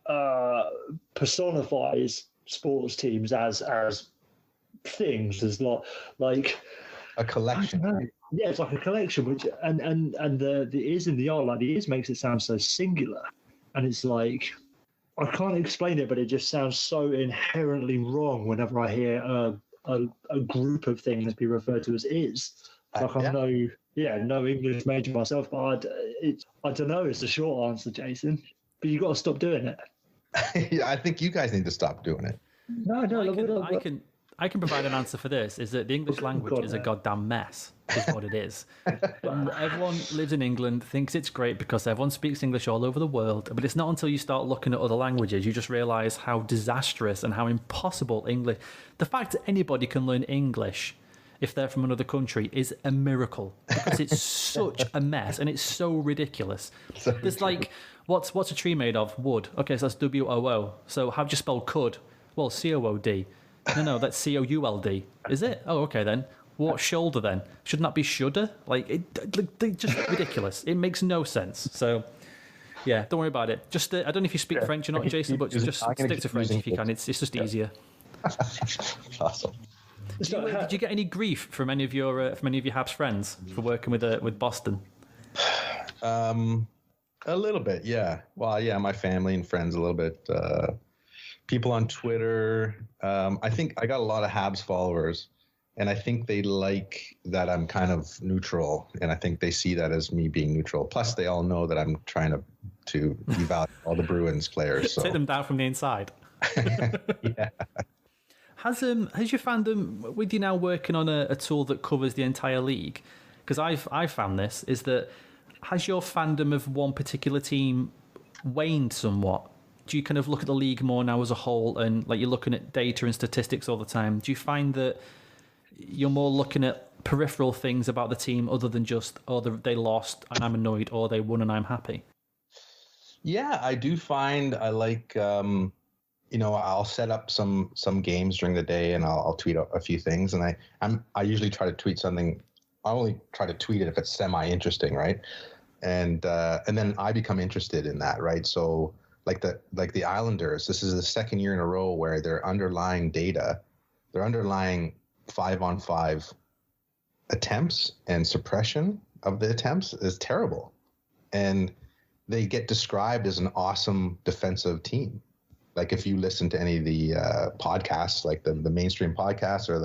of personifies sports teams as things. There's like A collection. I don't know. Yeah, it's like a collection, which and the is in the R, like the is makes it sound so singular, and it's like I can't explain it, but it just sounds so inherently wrong whenever I hear a group of things be referred to as is. Like I'm no English major myself, but I don't know. It's a short answer, Jason. But you got to stop doing it. Yeah, I think you guys need to stop doing it. No, I can provide an answer for this. Is that the English language is a goddamn mess, is what it is. And everyone lives in England, thinks it's great because everyone speaks English all over the world. But it's not until you start looking at other languages you just realise how disastrous and how impossible English. The fact that anybody can learn English if they're from another country is a miracle because it's such a mess and it's so ridiculous. There's like, what's a tree made of? Wood. Okay, so that's WOO. So how do you spell could? Well, COOD. No, that's COULD. Is it? Oh, okay then. What shoulder then? Shouldn't that be shudder? Like, just ridiculous. It makes no sense. So, yeah, don't worry about it. Just, I don't know if you speak French or not, Jason, but just stick to French if you can. It's just easier. Awesome. Did you get any grief from any of your Habs friends for working with Boston? A little bit, yeah. Well, yeah, my family and friends a little bit. People on Twitter. I think I got a lot of Habs followers, and I think they like that I'm kind of neutral, and I think they see that as me being neutral. Plus, they all know that I'm trying to evaluate all the Bruins players. So. Take them down from the inside. Yeah. Has your fandom, with you now working on a tool that covers the entire league? Because I've found this, is that has your fandom of one particular team waned somewhat? Do you kind of look at the league more now as a whole, and like you're looking at data and statistics all the time? Do you find that you're more looking at peripheral things about the team other than just, oh, they lost and I'm annoyed, or they won and I'm happy? Yeah, I do find I like, I'll set up some games during the day and I'll tweet a few things, and I usually try to tweet something. I only try to tweet it if it's semi-interesting, right? And then I become interested in that, right? So like the Islanders, this is the second year in a row where their underlying data, their underlying 5-on-5 attempts and suppression of the attempts is terrible. And they get described as an awesome defensive team. Like if you listen to any of the podcasts, like the mainstream podcasts or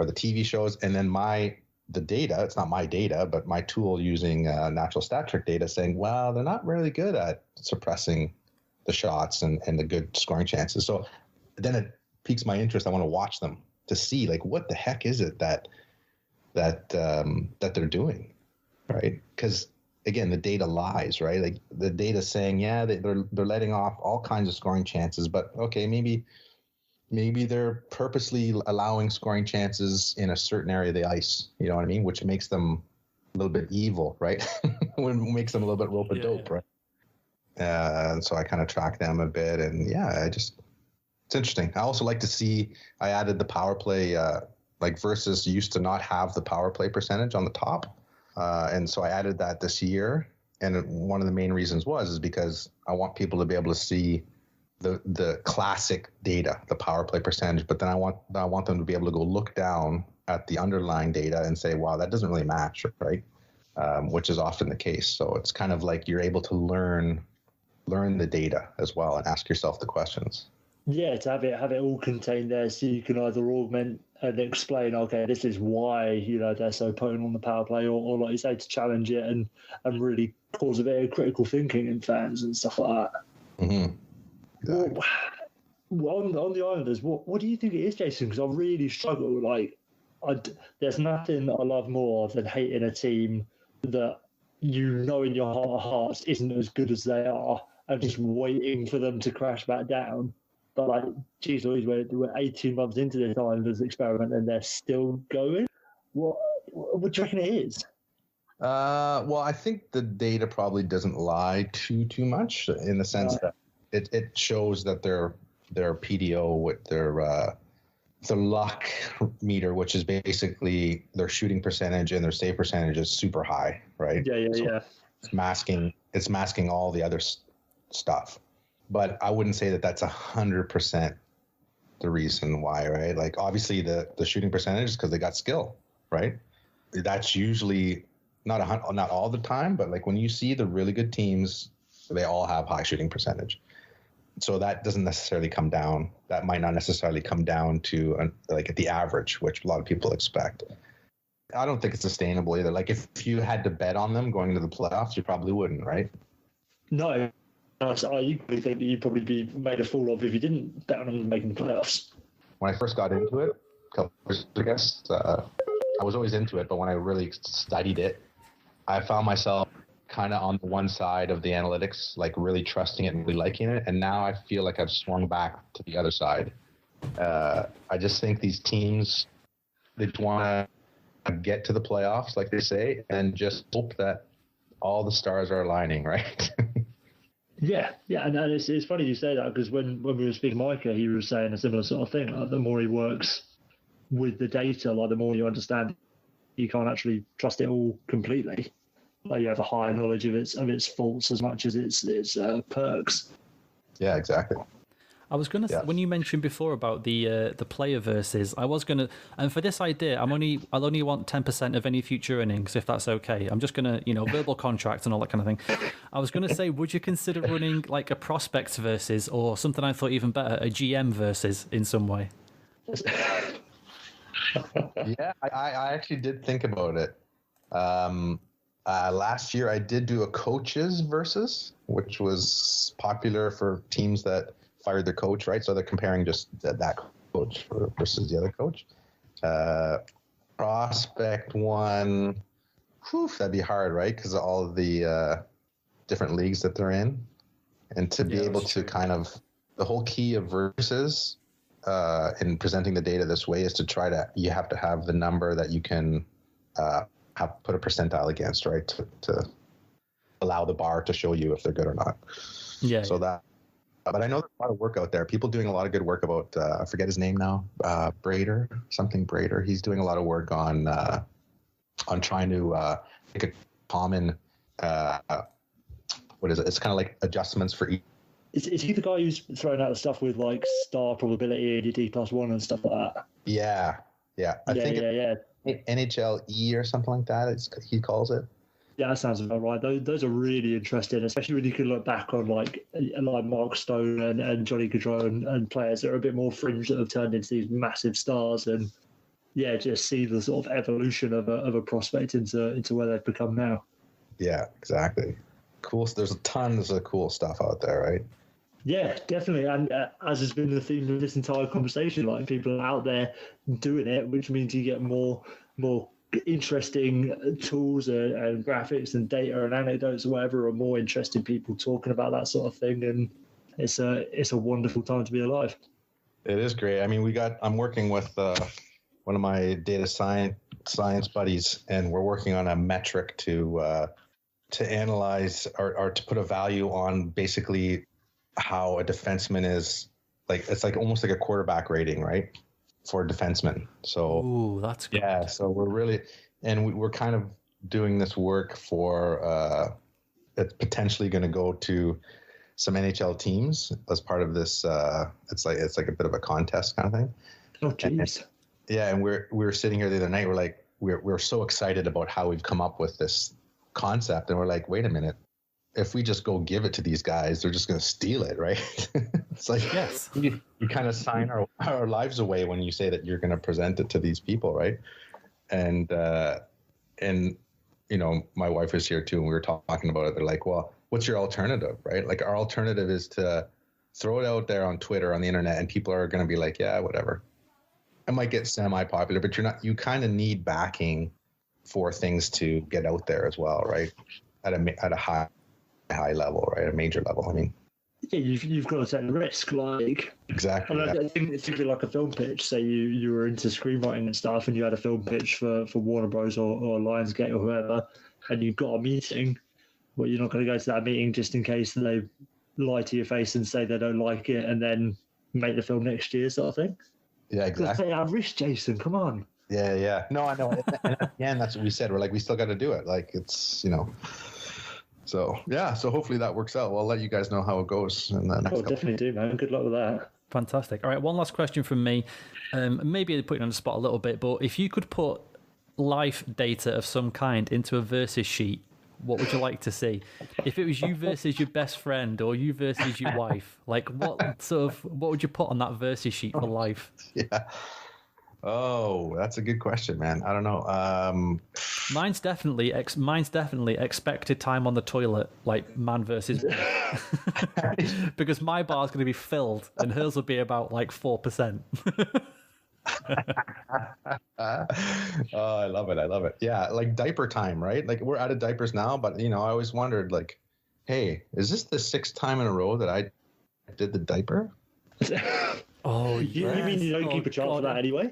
the TV shows, and then the data, it's not my data, but my tool using natural stat trick data saying, well, they're not really good at suppressing the shots and the good scoring chances. So then it piques my interest. I want to watch them to see like what the heck is it that they're doing, right? Because again, the data lies, right? Like the data saying, yeah, they're letting off all kinds of scoring chances, but okay, maybe they're purposely allowing scoring chances in a certain area of the ice. You know what I mean? Which makes them a little bit evil, right? Makes them a little bit rope-a-dope, right? And so I kind of track them a bit, and yeah, it's interesting. I also like to see, I added the power play, like Versus used to not have the power play percentage on the top. And so I added that this year. And one of the main reasons is because I want people to be able to see the classic data, the power play percentage, but then I want them to be able to go look down at the underlying data and say, wow, that doesn't really match, right? Which is often the case. So it's kind of like you're able to learn the data as well and ask yourself the questions. Yeah, to have it all contained there, so you can either augment and explain, okay, this is why they're so potent on the power play, or like you say, to challenge it and really cause a bit of critical thinking in fans and stuff like that. Mm-hmm. Well, on the Islanders, what do you think it is, Jason? Because I really struggle. Like, there's nothing I love more than hating a team that in your heart of hearts isn't as good as they are, and just waiting for them to crash back down. But like, geez Louise, we're 18 months into this Islanders experiment and they're still going. What do you reckon it is? Well, I think the data probably doesn't lie too much in the sense that it shows that their PDO with their luck meter, which is basically their shooting percentage and their save percentage, is super high, right? Yeah. It's masking all the other stuff, but I wouldn't say that that's 100% the reason why, right? Like, obviously the shooting percentage is because they got skill, right? That's usually not all the time, but like when you see the really good teams, they all have high shooting percentage. So that doesn't necessarily come down. That might not necessarily come down to like at the average, which a lot of people expect. I don't think it's sustainable either. Like if you had to bet on them going into the playoffs, you probably wouldn't, right? No. I equally think that you'd probably be made a fool of if you didn't bet on them making the playoffs. When I first got into it, a couple years ago, I guess, I was always into it, but when I really studied it, I found myself kind of on the one side of the analytics, like really trusting it and really liking it. And now I feel like I've swung back to the other side. I just think these teams, they want to get to the playoffs, like they say, and just hope that all the stars are aligning, right? Yeah, and it's funny you say that, because when we were speaking to Micah, he was saying a similar sort of thing. Like, the more he works with the data, like the more you understand, you can't actually trust it all completely. Like, you have a higher knowledge of its faults as much as its perks. Yeah, exactly. I was gonna when you mentioned before about the player versus, I was gonna, and for this idea, I'll only want 10% of any future earnings, if that's okay. I'm just gonna verbal contracts and all that kind of thing. I was gonna say, would you consider running like a prospects versus, or something I thought even better, a GM versus in some way? Yeah, I actually did think about it. Last year I did do a coaches versus, which was popular for teams that fired their coach, right? So they're comparing just that coach versus the other coach. Prospect one, that'd be hard, right? Because of all of the different leagues that they're in. And to be able to kind of, the whole key of versus in presenting the data this way is you have to have the number that you can put a percentile against, right? To allow the bar to show you if they're good or not. Yeah. So that, but I know there's a lot of work out there. People doing a lot of good work about, I forget his name now, Brader. He's doing a lot of work on trying to make a common, what is it? It's kind of like adjustments for each. Is he the guy who's throwing out the stuff with like star probability and your D+1 and stuff like that? Yeah. I think NHLE or something like that, he calls it. Yeah, that sounds about right. Those are really interesting, especially when you can look back on like Mark Stone and Johnny Gaudreau and players that are a bit more fringe that have turned into these massive stars, and just see the sort of evolution of a prospect into where they've become now. Yeah, exactly. Cool. There's tons of cool stuff out there, right? Yeah, definitely. And as has been the theme of this entire conversation, like, people are out there doing it, which means you get more interesting tools and graphics and data and anecdotes or whatever, or more interesting people talking about that sort of thing. And it's a wonderful time to be alive. It is great. I mean, I'm working with one of my data science buddies, and we're working on a metric to analyze or to put a value on basically how a defenseman is, like, it's like almost like a quarterback rating, right, for defensemen. So, ooh, that's good. Yeah, so we're kind of doing this work for it's potentially going to go to some NHL teams as part of this. It's like a bit of a contest kind of thing. Oh, jeez. Yeah, and we were sitting here the other night. We're like, we're so excited about how we've come up with this concept, and we're like, wait a minute, if we just go give it to these guys, they're just going to steal it, right? It's like, Yes. you kind of sign our lives away when you say that you're going to present it to these people, right? And you know, my wife is here too, and we were talking about it. They're like, well, what's your alternative, right? Like, our alternative is to throw it out there on Twitter, on the internet, and people are going to be like, yeah, whatever. It might get semi-popular, but you kind of need backing for things to get out there as well, right? At a high level, right? A major level. I mean, yeah, you've got to take the risk, like exactly. I think it's usually like a film pitch. Say you were into screenwriting and stuff, and you had a film pitch for Warner Bros. or Lionsgate or whoever, and you've got a meeting. Well, you're not going to go to that meeting just in case they lie to your face and say they don't like it, and then make the film next year, sort of thing. Yeah, exactly. Take that risk, Jason. Come on. Yeah. No, I know. And again, that's what we said. We're like, we still got to do it. Like, it's, you know. So yeah. So hopefully that works out. Well, I'll let you guys know how it goes. And then Definitely do, man. Good luck with that. Fantastic. All right, one last question from me. Maybe putting you on the spot a little bit, but if you could put life data of some kind into a versus sheet, what would you like to see? If it was you versus your best friend or you versus your wife, like what would you put on that versus sheet for life? Yeah. Oh, that's a good question, man. I don't know. Mine's definitely expected time on the toilet, like man versus woman. Because my bar's going to be filled and hers will be about like 4%. Oh, I love it. Yeah, like diaper time, right? Like, we're out of diapers now, but you know, I always wondered, like, hey, is this the 6th time in a row that I did the diaper? Oh, you mean you don't keep a chart for that anyway?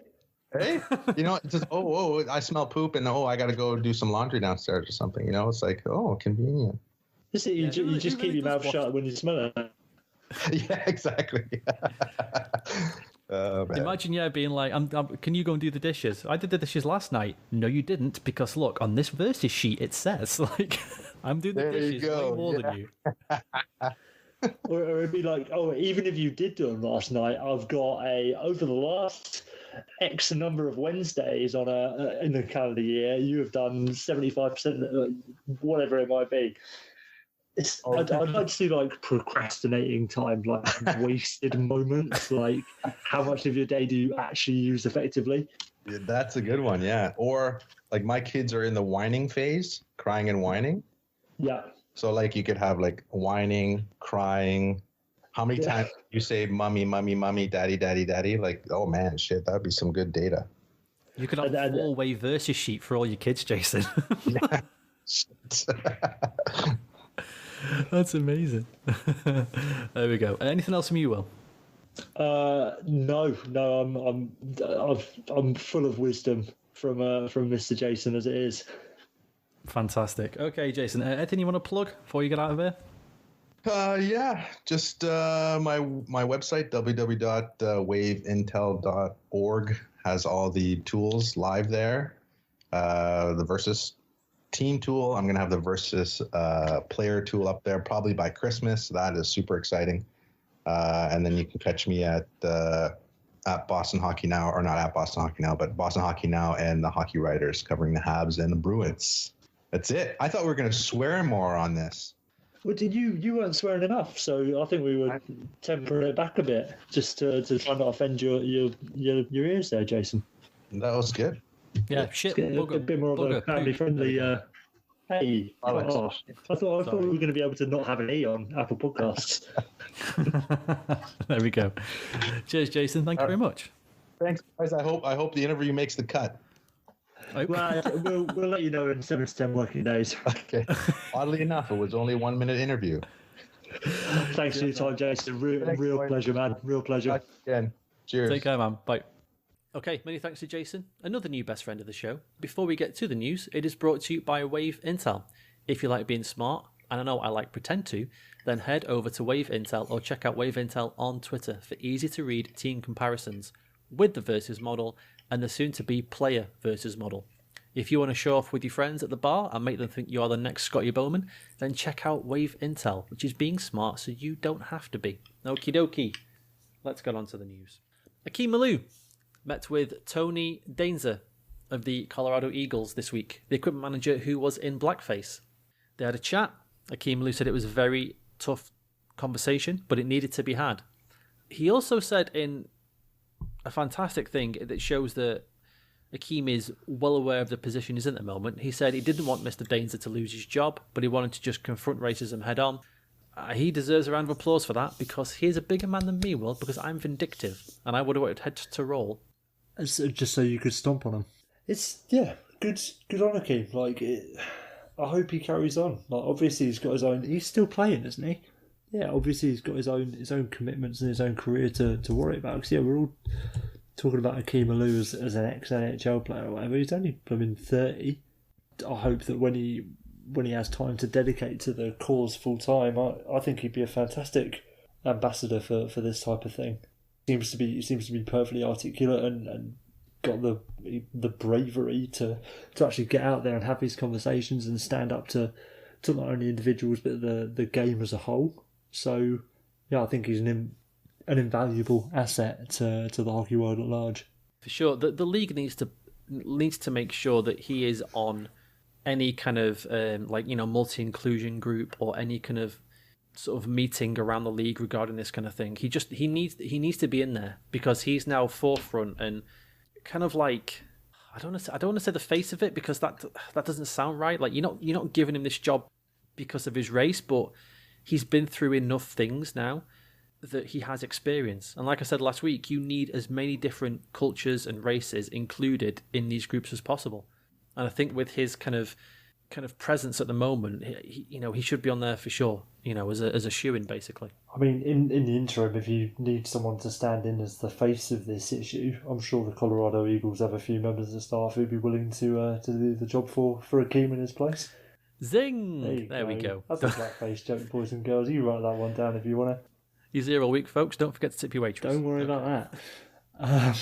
Hey, you know, it's just I smell poop, and I got to go do some laundry downstairs or something. You know, it's like, oh, convenient. You just keep your mouth shut when you smell it. Yeah, exactly. Imagine, being like, can you go and do the dishes? I did the dishes last night. No, you didn't, because look, on this versus sheet, it says, like, I'm doing the dishes way more than you. Or it'd be like, oh, even if you did do them last night, I've got over the last X number of Wednesdays in the calendar year, you have done 75%, whatever it might be. I'd like to see like procrastinating time, like wasted moments, like how much of your day do you actually use effectively? Yeah, that's a good one, yeah. Or like, my kids are in the whining phase, crying and whining. Yeah. So like, you could have like whining, crying. How many times you say mommy, mommy, mommy, daddy, daddy, daddy? Like, oh man, shit, that'd be some good data. You could have a 4-way versus sheet for all your kids, Jason. Yeah. That's amazing. There we go. Anything else from you, Will? No. I'm full of wisdom from Mr. Jason as it is. Fantastic. Okay, Jason. Anything you want to plug before you get out of here? Yeah, just my website, www.waveintel.org, has all the tools live there. The Versus team tool. I'm going to have the Versus player tool up there probably by Christmas. That is super exciting. And then you can catch me at Boston Hockey Now, or not at Boston Hockey Now, but Boston Hockey Now and the Hockey Writers, covering the Habs and the Bruins. That's it. I thought we were going to swear more on this. Well, you weren't swearing enough, so I think we would temper it back a bit, just to try not offend your ears there, Jason. That was good. Yeah, shit. A bit more of a family-friendly. Hey, I thought we were going to be able to not have an E on Apple Podcasts. There we go. Cheers, Jason. Thank you very much. Thanks, guys. I hope the interview makes the cut. Well, we'll let you know in 7 to 10 working days. Okay. Oddly enough, it was only a 1-minute interview. Thanks for your time, Jason. Real pleasure, man. Real pleasure. Again. Cheers. Take care, man. Bye. Okay, many thanks to Jason, another new best friend of the show. Before we get to the news, it is brought to you by Wave Intel. If you like being smart, and I know I like pretend to, then head over to Wave Intel or check out Wave Intel on Twitter for easy-to-read team comparisons with the versus model and the soon-to-be player versus model. If you want to show off with your friends at the bar and make them think you are the next Scotty Bowman, then check out Wave Intel, which is being smart so you don't have to be. Okie dokie. Let's get on to the news. Akeem Malou met with Tony Dainzer of the Colorado Eagles this week, the equipment manager who was in blackface. They had a chat, Akeem Alou said it was a very tough conversation, but it needed to be had. He also said in a fantastic thing that shows that Akeem is well aware of the position he's in at the moment. He said he didn't want Mr. Dainzer to lose his job, but he wanted to just confront racism head on. He deserves a round of applause for that, because he is a bigger man than me, Will, because I'm vindictive, and I would have wanted head to roll. Just so you could stomp on him. It's, good on Akeem. I hope he carries on. Obviously he's got his own... He's still playing, isn't he? Yeah, obviously he's got his own commitments and his own career to worry about. Because, we're all talking about Akeem Alou as an ex-NHL player or whatever. He's only 30. I hope that when he has time to dedicate to the cause full time, I think he'd be a fantastic ambassador for this type of thing. He seems to be perfectly articulate and got the bravery to actually get out there and have these conversations and stand up to not only individuals but the game as a whole. So I think he's an invaluable asset to the hockey world at large. For sure, the league needs to make sure that he is on any kind of multi-inclusion group or any kind of sort of meeting around the league regarding this kind of thing. He needs to be in there, because he's now forefront and kind of like, I don't want to say the face of it, because that doesn't sound right. Like, you're not giving him this job because of his race, but he's been through enough things now that he has experience. And like I said last week, you need as many different cultures and races included in these groups as possible. And I think with his kind of presence at the moment, he should be on there for sure, as a shoo-in, basically. I mean, in the interim, if you need someone to stand in as the face of this issue, I'm sure the Colorado Eagles have a few members of the staff who'd be willing to do the job for Akeem in his place. Zing! There we go. That's a blackface joke, boys and girls. You write that one down if you want to. You're 0 week, folks. Don't forget to tip your waitress. Don't worry about that.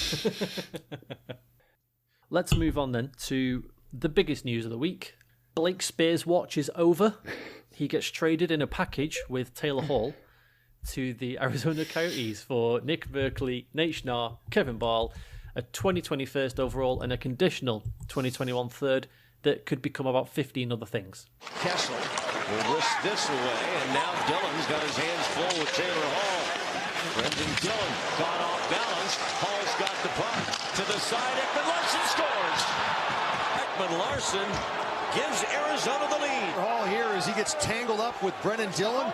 Let's move on then to the biggest news of the week. Blake Spears' watch is over. He gets traded in a package with Taylor Hall to the Arizona Coyotes for Nick Merkley, Nate Schnarr, Kevin Ball, a 2020 first overall, and a conditional 2021 third that could become about 15 other things. Kessel will whisk this away, and now Dillon's got his hands full with Taylor Hall. Brendan Dillon caught off balance. Hall's got the puck to the side. Ekman Larson scores. Ekman Larson gives Arizona the lead. Hall here as he gets tangled up with Brendan Dillon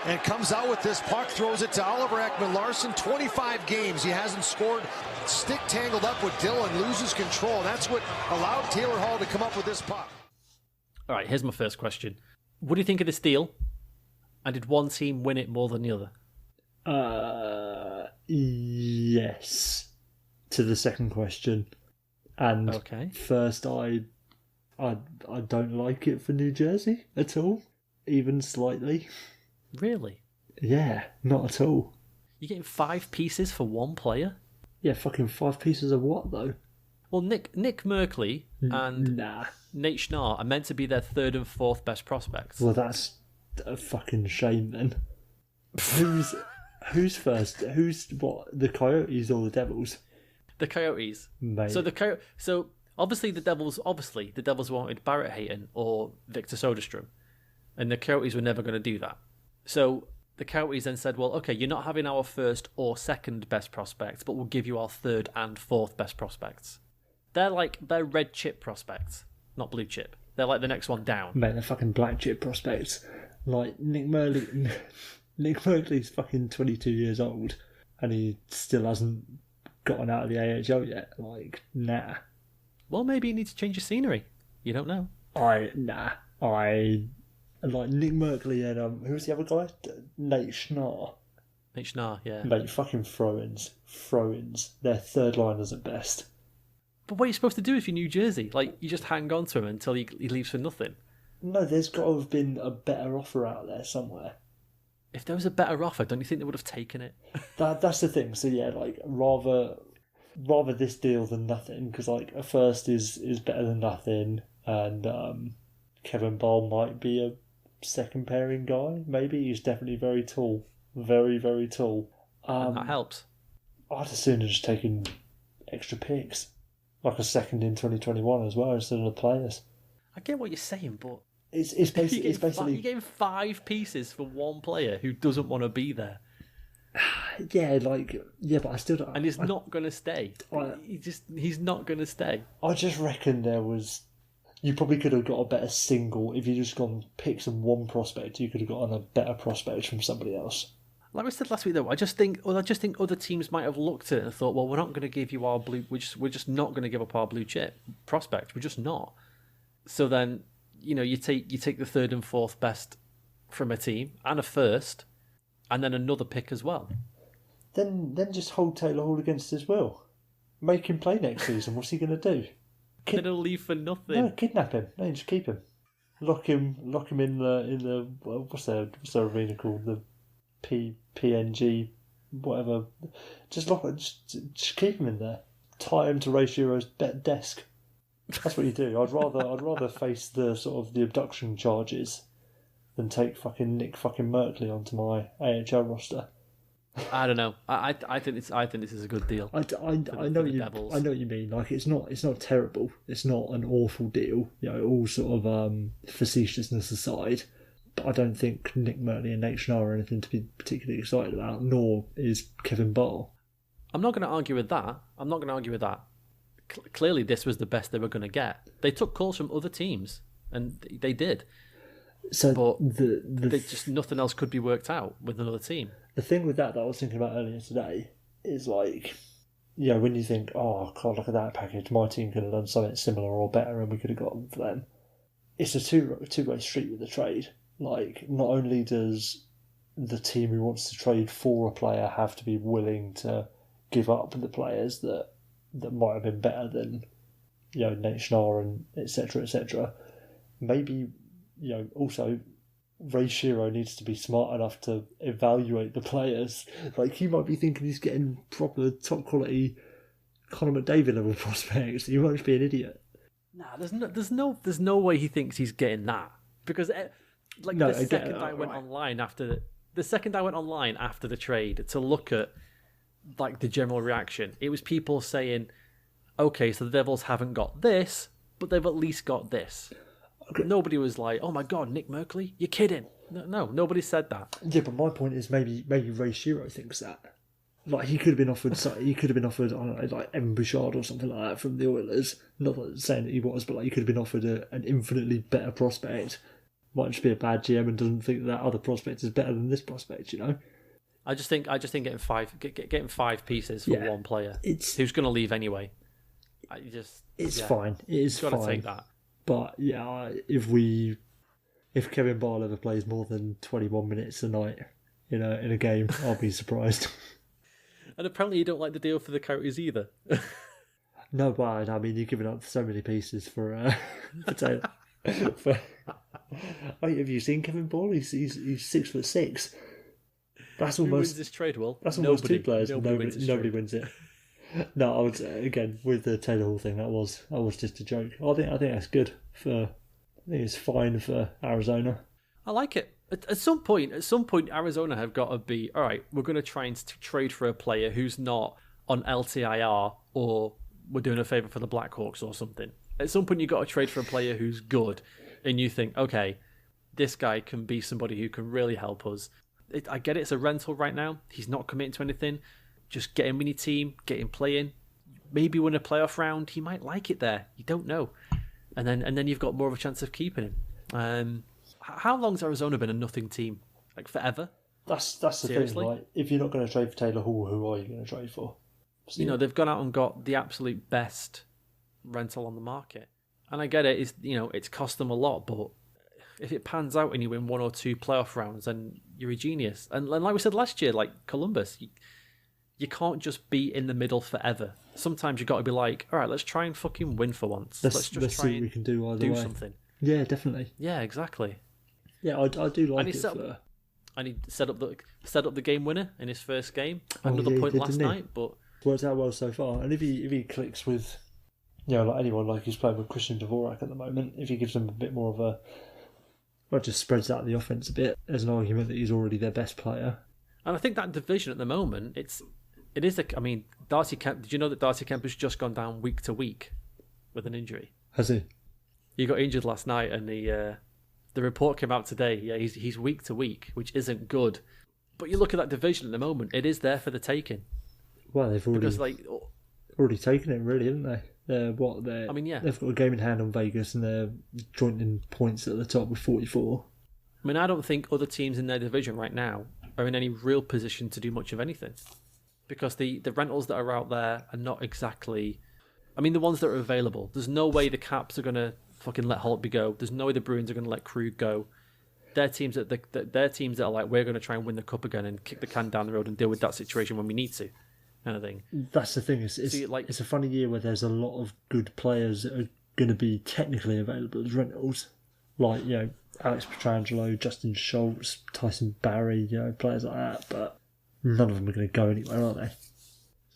and comes out with this puck, throws it to Oliver Ekman-Larsson. 25 games he hasn't scored. Stick tangled up with Dillon, loses control. That's what allowed Taylor Hall to come up with this puck. All right, here's my first question. What do you think of this deal? And did one team win it more than the other? Yes. To the second question. And okay. First, I don't like it for New Jersey at all, even slightly. Really? Yeah, not at all. You're getting 5 pieces for one player? Yeah, fucking 5 pieces of what, though? Well, Nick Merkley and Nate Schnarr are meant to be their 3rd and 4th best prospects. Well, that's a fucking shame, then. Who's first? Who's what? The Coyotes or the Devils? The Coyotes. Mate. So obviously the Devils wanted Barrett Hayton or Victor Soderstrom, and the Coyotes were never going to do that. So the Coyotes then said, well, okay, you're not having our 1st or 2nd best prospects, but we'll give you our 3rd and 4th best prospects. They're red chip prospects, not blue chip. They're like the next one down. Mate, they're fucking black chip prospects. Like Nick Merkley's fucking 22 years old, and he still hasn't gotten out of the AHL yet. Like, nah. Well, maybe you need to change your scenery. You don't know. Like Nick Merkley and who's the other guy? Nate Schnarr. Nate Schnarr, yeah. Mate, fucking throw-ins. They're third liners at best. But what are you supposed to do if you're New Jersey? Like, you just hang on to him until he leaves for nothing. No, there's got to have been a better offer out there somewhere. If there was a better offer, don't you think they would have taken it? That's the thing. So yeah, like rather this deal than nothing, because like a first is better than nothing, and Kevin Ball might be a second pairing guy. Maybe he's definitely very tall, very very tall. And that helps. I'd as soon have just taken extra picks, like a second in 2021 as well instead of the players. I get what you're saying, but It's basically you're getting 5 pieces for one player who doesn't want to be there. but I still don't. And he's not going to stay. He's not going to stay. I just reckon you probably could have got a better single if you just gone pick some one prospect. You could have gotten a better prospect from somebody else. Like we said last week, though, I just think other teams might have looked at it and thought, well, we're not going to give you our blue. We're just not going to give up our blue chip prospect. We're just not. So then, you take the 3rd and 4th best from a team and a 1st, and then another pick as well. Then just hold Taylor Hall against his will. Make him play next season. What's he going to do? Then he'll leave for nothing. No, kidnap him. No, just keep him. Lock him in the what's their arena called, the PNG whatever. Just just keep him in there. Tie him to Ray Shiro's desk. That's what you do. I'd rather face the sort of the abduction charges than take fucking Nick fucking Merkley onto my AHL roster. I don't know. I think this is a good deal. I know what you mean. Like it's not terrible. It's not an awful deal. All sort of facetiousness aside. But I don't think Nick Merkley and Nate Schnarr are anything to be particularly excited about. Nor is Kevin Ball. I'm not going to argue with that. Clearly, this was the best they were going to get. They took calls from other teams, and they did. So, but just nothing else could be worked out with another team. The thing with that I was thinking about earlier today is like, when you think, oh God, look at that package, my team could have done something similar or better, and we could have gotten for them. It's a two-way street with the trade. Like, not only does the team who wants to trade for a player have to be willing to give up the players that might have been better than, Nate Schnarr and etc. Maybe, also Ray Shiro needs to be smart enough to evaluate the players. Like, he might be thinking he's getting proper top quality Conor McDavid level prospects. He won't be an idiot. Nah, there's no way he thinks he's getting that, because the second I went online after the trade to look at like the general reaction, it was people saying, okay, so the Devils haven't got this, but they've at least got this. Okay. Nobody was like, oh my God, Nick Merkley, you're kidding. No, nobody said that. Yeah, but my point is maybe Ray Shiro thinks that. Like, he could have been offered, I don't know, like Evan Bouchard or something like that from the Oilers. Not saying that he was, but like he could have been offered an infinitely better prospect. Might just be a bad GM and doesn't think that other prospect is better than this prospect, I just think getting 5 pieces for one player who's going to leave anyway. It's fine. It is fine. Got to take that. But if Kevin Ball ever plays more than 21 minutes a night, in a game, I'll be surprised. And apparently you don't like the deal for the Coyotes either. No, but I mean, you're giving up so many pieces for Taylor. Have you seen Kevin Ball? He's 6'6". That's almost. Who wins this trade, Will? That's almost 2 players. Nobody wins it. No, I would say, again, with the Taylor Hall thing, that was just a joke. I think that's good I think it's fine for Arizona. I like it. At some point, Arizona have got to be, all right, we're going to try and trade for a player who's not on LTIR, or we're doing a favour for the Blackhawks or something. At some point, you've got to trade for a player who's good, and you think, okay, this guy can be somebody who can really help us. I get it, it's a rental right now. He's not committing to anything. Just get him in your team, get him playing. Maybe win a playoff round. He might like it there. You don't know. And then you've got more of a chance of keeping him. How long's Arizona been a nothing team? Like forever? That's the thing. Like, if you're not going to trade for Taylor Hall, who are you going to trade for? So, they've gone out and got the absolute best rental on the market. And I get it. It's cost them a lot, but if it pans out and you win 1 or 2 playoff rounds, then you're a genius. And like we said last year, like Columbus, you can't just be in the middle forever. Sometimes you've got to be like, all right, let's try and fucking win for once. Let's just try see what we can do either way. Something. Yeah, definitely. Yeah, exactly. Yeah, I do like it. And he set up the game winner in his first game. Another point last night, but worked out well so far. And if he clicks with, like anyone, like he's playing with Christian Dvorak at the moment, if he gives him a bit more of just spreads out the offense a bit, there's an argument that he's already their best player. And I think that division at the moment, it is. Darcy Kemp. Did you know that Darcy Kemp has just gone down week to week with an injury? Has he? He got injured last night, and The report came out today. Yeah, he's week to week, which isn't good. But you look at that division at the moment; it is there for the taking. Well, they've already taken it, really, haven't they? I mean, yeah. They've got a game in hand on Vegas, and they're joint in points at the top with 44. I mean, I don't think other teams in their division right now are in any real position to do much of anything, because the rentals that are out there are not exactly. I mean, the ones that are available. There's no way the Caps are going to fucking let Holtby go. There's no way the Bruins are going to let Krug go. They're teams that are like, we're going to try and win the cup again and kick the can down the road and deal with that situation when we need to, kind of thing. That's the thing. It's a funny year where there's a lot of good players that are going to be technically available as rentals, like Alex Pietrangelo, Justin Schultz, Tyson Barrie, players like that. But none of them are going to go anywhere, are they?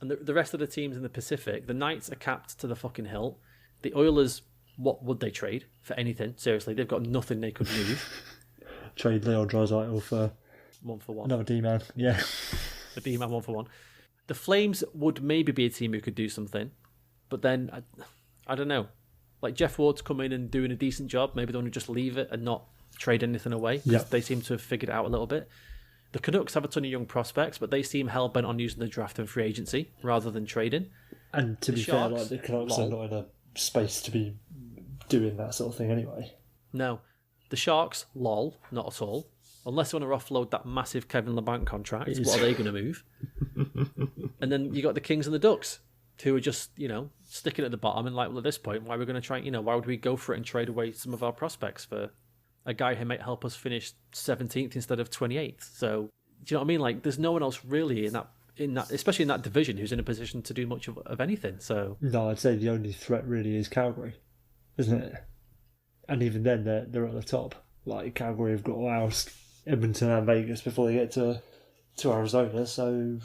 And the rest of the teams in the Pacific, the Knights are capped to the fucking hilt. The Oilers, what would they trade for anything? Seriously, they've got nothing they could move. Trade Leon Draisaitl for 1-for-1. Another D-man, yeah. A D-man 1-for-1. The Flames would maybe be a team who could do something, but then, I don't know. Like, Jeff Ward's come in and doing a decent job. Maybe they want to just leave it and not trade anything away. Yeah. They seem to have figured it out a little bit. The Canucks have a ton of young prospects, but they seem hell-bent on using the draft and free agency rather than trading. And to be fair, like, the Canucks are not in a space to be doing that sort of thing anyway. No. The Sharks, lol, not at all. Unless they want to offload that massive Kevin LeBlanc contract, what are they going to move? And then you got the Kings and the Ducks, who are just, sticking at the bottom and like, well, at this point, why are we going to try, why would we go for it and trade away some of our prospects for a guy who might help us finish 17th instead of 28th? So, do you know what I mean? Like, there's no one else really in that, especially in that division, who's in a position to do much of anything. So, no, I'd say the only threat really is Calgary, isn't it? And even then, they're at the top. Like, Calgary have got to oust Edmonton and Vegas before they get to Arizona. So,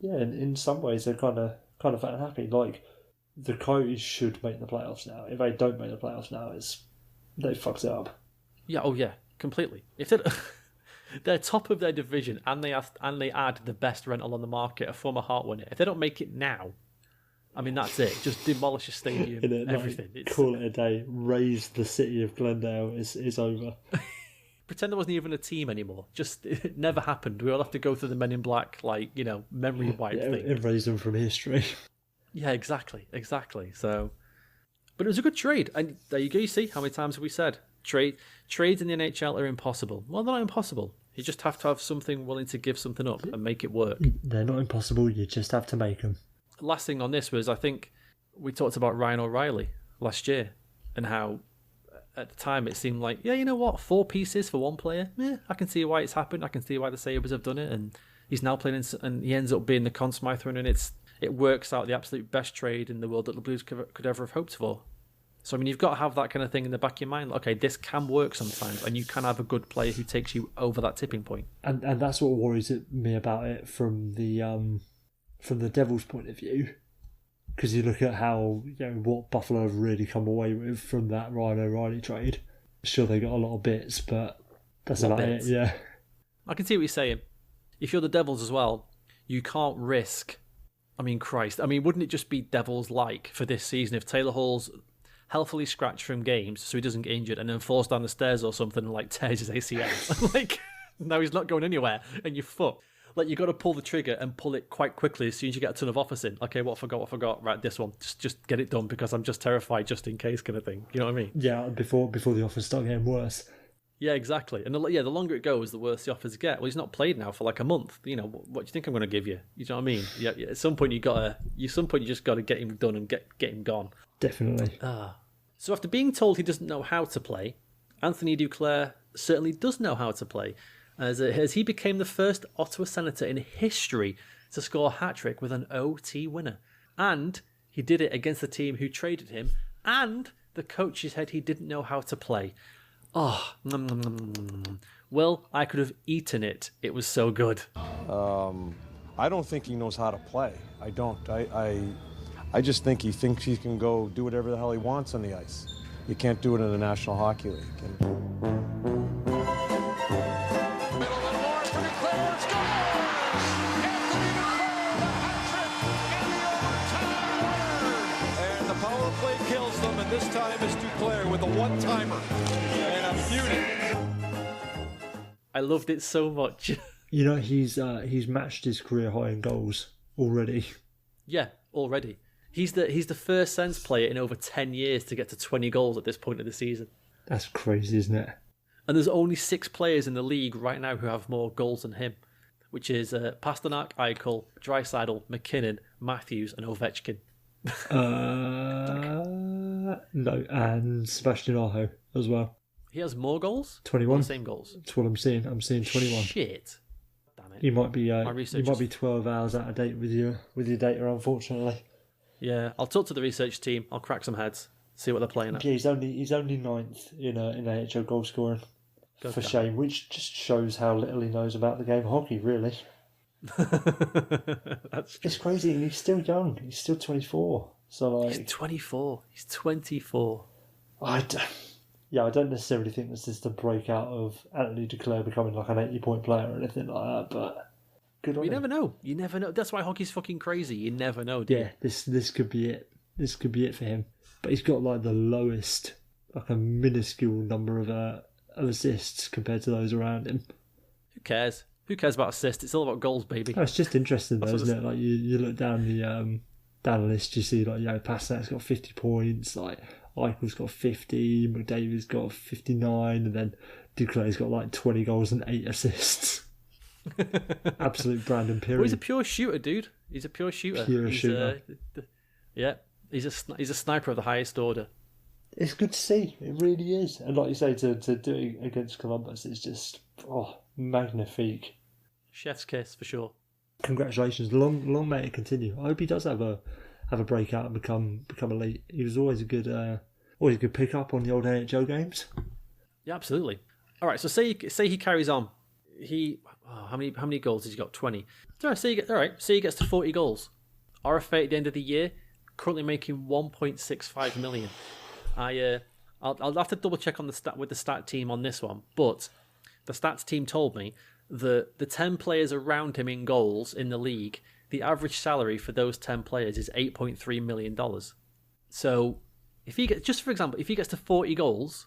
yeah, in some ways they're kind of unhappy. Like, the Coyotes should make the playoffs now. If they don't make the playoffs now, they fucked it up. Yeah, oh yeah, completely. If they're top of their division and they add the best rental on the market, a former Hart winner. If they don't make it now, I mean, that's it. Just demolish a stadium, everything. Call it a day. Raise the city of Glendale is over. Pretend there wasn't even a team anymore. Just, it never happened. We all have to go through the Men in Black, memory wipe thing. Erase them from history. Yeah, exactly. So, but it was a good trade. And there you go. You see, how many times have we said trades in the NHL are impossible? Well, they're not impossible. You just have to have something willing to give something up and make it work. They're not impossible. You just have to make them. Last thing on this was, I think we talked about Ryan O'Reilly last year and how at the time it seemed like, yeah, you know what, 4 pieces for one player. Yeah, I can see why it's happened. I can see why the Sabres have done it. And he's now playing and he ends up being the Conn Smythe runner, and it works out the absolute best trade in the world that the Blues could ever have hoped for. So, I mean, you've got to have that kind of thing in the back of your mind. Okay, this can work sometimes, and you can have a good player who takes you over that tipping point. And that's what worries me about it from the Devils' point of view, because you look at how what Buffalo have really come away with from that Ryan O'Reilly trade. Sure, they got a lot of bits, but that's about it. Yeah, I can see what you're saying. If you're the Devils as well, you can't risk. I mean, Christ. I mean, wouldn't it just be Devils-like for this season if Taylor Hall's healthily scratched from games so he doesn't get injured and then falls down the stairs or something and tears his ACL? No, he's not going anywhere, and you're fucked. You've got to pull the trigger and pull it quite quickly as soon as you get a ton of offers in. Okay, what I forgot? Right, this one. Just get it done because I'm just terrified just in case kind of thing. You know what I mean? Yeah, before the offers start getting worse. Yeah, exactly. And the longer it goes, the worse the offers get. Well, he's not played now for a month. What do you think I'm going to give you? You know what I mean? Yeah. At some point you just got to get him done and get him gone. Definitely. So after being told he doesn't know how to play, Anthony Duclair certainly does know how to play, as he became the first Ottawa Senator in history to score a hat-trick with an OT winner. And he did it against the team who traded him, and the coach said he didn't know how to play. Oh, well, I could have eaten it. It was so good. I don't think he knows how to play. I don't. I just think he thinks he can go do whatever the hell he wants on the ice. You can't do it in the National Hockey League. This time it's Duclair with a one-timer. And a unit. I loved it so much. You know, he's matched his career high in goals already. Yeah, already. He's the first Sens player in over 10 years to get to 20 goals at this point of the season. That's crazy, isn't it? And there's only 6 players in the league right now who have more goals than him, which is Pasternak, Eichel, Draisaitl, McKinnon, Matthews, and Ovechkin. No, and Sebastian Aho as well. He has more goals? 21. Or the same goals? That's what I'm seeing. I'm seeing 21. Shit. Damn it. You might be My research you might is- be 12 hours out of date with your data, unfortunately. Yeah, I'll talk to the research team. I'll crack some heads, see what they're playing at. Yeah, he's only ninth in AHL goal scoring. God For damn. shame, which just shows how little he knows about the game of hockey, really. That's It's crazy, and he's still young. He's still 24. So, He's 24. He's 24. I don't necessarily think this is the breakout of Anthony Duclair becoming like an 80-point player or anything like that, but good on You him. never know. You never know. That's why hockey's fucking crazy. You never know, do you? Yeah, this could be it. This could be it for him. But he's got like the lowest, like a minuscule number of assists compared to those around him. Who cares? Who cares about assists? It's all about goals, baby. Oh, it's just interesting though, That's what isn't it? Like you look down the list, you see like Pasternak's got 50 points, like Eichel's got 50, McDavid's got 59, and then Duclair's got like 20 goals and 8 assists. Absolute Brandon Peary. Well, he's a pure shooter, dude. He's a pure shooter. Pure He's, shooter. Yeah, he's a sniper of the highest order. It's good to see. It really is. And like you say, to do it against Columbus, it's just magnifique. Chef's kiss for sure. Congratulations. Long may it continue. I hope he does have a breakout and become elite. He was always a good pickup on the old NHL games. Yeah, absolutely. All right, so say he carries on. How many goals has he got? 20. All right, say he gets to 40 goals. RFA at the end of the year, currently making 1.65 million. I'll have to double check on the stat team on this one, but the stats team told me that the 10 players around him in goals in the league, the average salary for those 10 players is $8.3 million. So if he gets to 40 goals,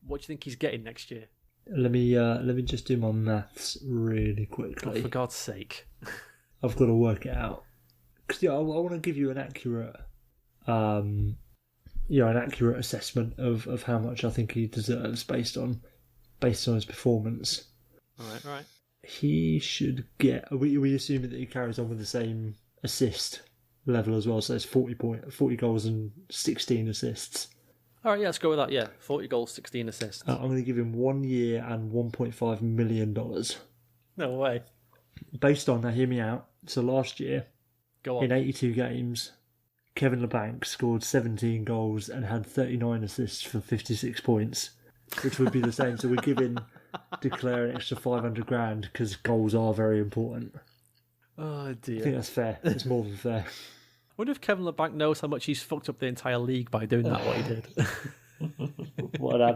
what do you think he's getting next year? Let me just do my maths really quickly. Oh, for God's sake. I've got to work it out. Because I want to give you an accurate assessment of how much I think he deserves based on his performance. All right. He should get. We assuming that he carries on with the same assist level as well. So it's 40 goals and 16 assists. All right, yeah, let's go with that. Yeah, 40 goals, 16 assists. I'm going to give him 1 year and $1.5 million. No way. Based on, now hear me out. So last year, Go on. in 82 games, Kevin LeBanc scored 17 goals and had 39 assists for 56 points, which would be the same. So we're giving Duclair an extra $500,000 because goals are very important. Oh, I dear. think that's fair. It's more than fair. I wonder if Kevin LeBanc knows how much he's fucked up the entire league by doing that, what he did. What an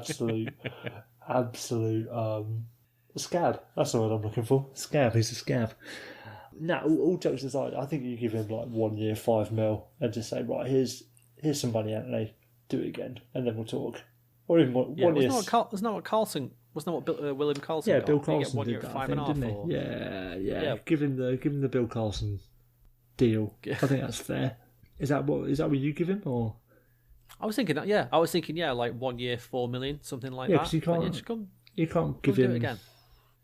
absolute scab. That's the word I'm looking for. Scab. He's a scab. Now, all jokes aside, I think you give him like 1 year, $5 million, and just say, right, here's some money, Anthony. Do it again, and then we'll talk. Or even one year. Wasn't that what Carlson? Wasn't that what William Carlson? Yeah, got? Bill Did he get Carlson 1 year did at that, I 5.5 think, didn't or- he? Yeah. Yeah. Give him the Bill Carlson deal. I think that's fair. Is that what you give him, or? I was thinking, like 1 year, 4 million, something like Yeah, that. 'cause you But can't- yeah, just come You can't give do him it again.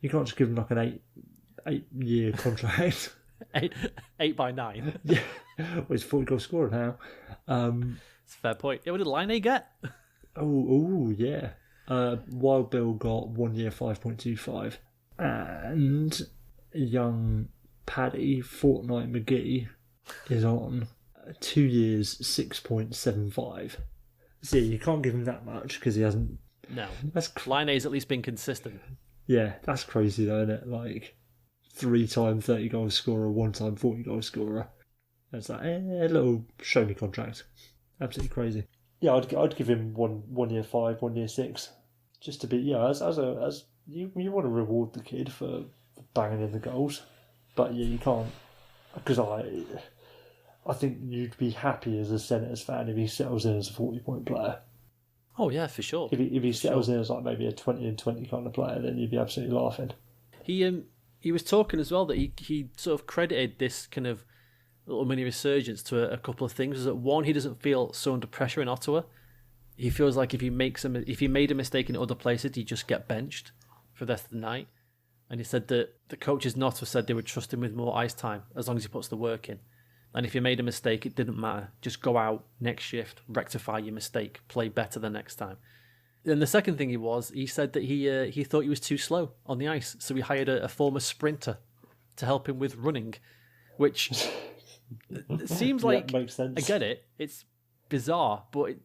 You can't just give him like an 8-year contract. 8 by 9. Yeah, well, he's 40 goal scorer now. It's a fair point. Yeah, what did Line get? Yeah. Wild Bill got 1 year 5.25, and young Paddy Fortnite McGee is on 2 years 6.75. See, you can't give him that much because he hasn't. No. That's Line A's at least been consistent. Yeah, that's crazy though, isn't it? Like 3-time 30 goal scorer, 1-time 40 goal scorer. It's like a little show me contract. Absolutely crazy. Yeah, I'd give him 1 year 5, 1 year 6, just to be as you want to reward the kid for banging in the goals, but yeah, you can't, because I think you'd be happy as a Senators fan if he settles in as a 40-point player. Oh yeah, for sure. If he settles in as like maybe a 20 and 20 kind of player, then you'd be absolutely laughing. He was talking as well that he sort of credited this kind of little mini resurgence to a couple of things. Is that one, he doesn't feel so under pressure in Ottawa. He feels like if he made a mistake in other places, he'd just get benched for the rest of the night. And he said that the coaches in Ottawa said they would trust him with more ice time as long as he puts the work in. And if you made a mistake, it didn't matter. Just go out next shift, rectify your mistake, play better the next time. And the second thing he said that he thought he was too slow on the ice, so he hired a former sprinter to help him with running, which it seems like, makes sense. I get it, it's bizarre, but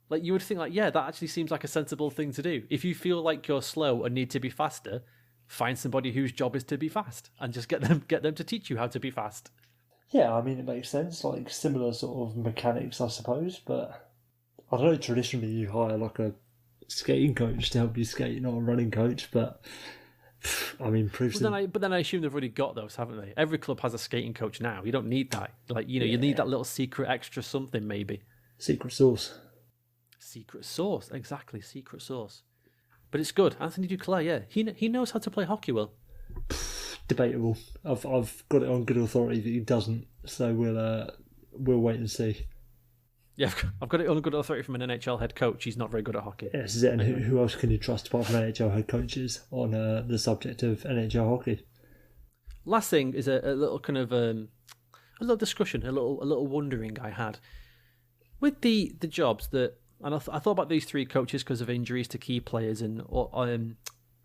like you would think like, yeah, that actually seems like a sensible thing to do. If you feel like you're slow and need to be faster, find somebody whose job is to be fast and just get them to teach you how to be fast. Yeah, I mean, it makes sense, like similar sort of mechanics, I suppose, but I don't know, traditionally you hire like a skating coach to help you skate, not a running coach, but I mean, proves but then I assume they've already got those, haven't they? Every club has a skating coach now. You don't need that. Like, you need that little secret extra something, maybe. Secret sauce. Secret sauce, exactly, secret sauce. But it's good. Anthony Duclair, yeah, he knows how to play hockey well. Debatable. I've got it on good authority that he doesn't, so we'll wait and see. Yeah, I've got it on good authority from an NHL head coach. He's not very good at hockey. Yeah, this is it. And who else can you trust apart from NHL head coaches on the subject of NHL hockey? Last thing is a little kind of a little discussion, a little wondering I had with the jobs that, and I thought about these three coaches because of injuries to key players and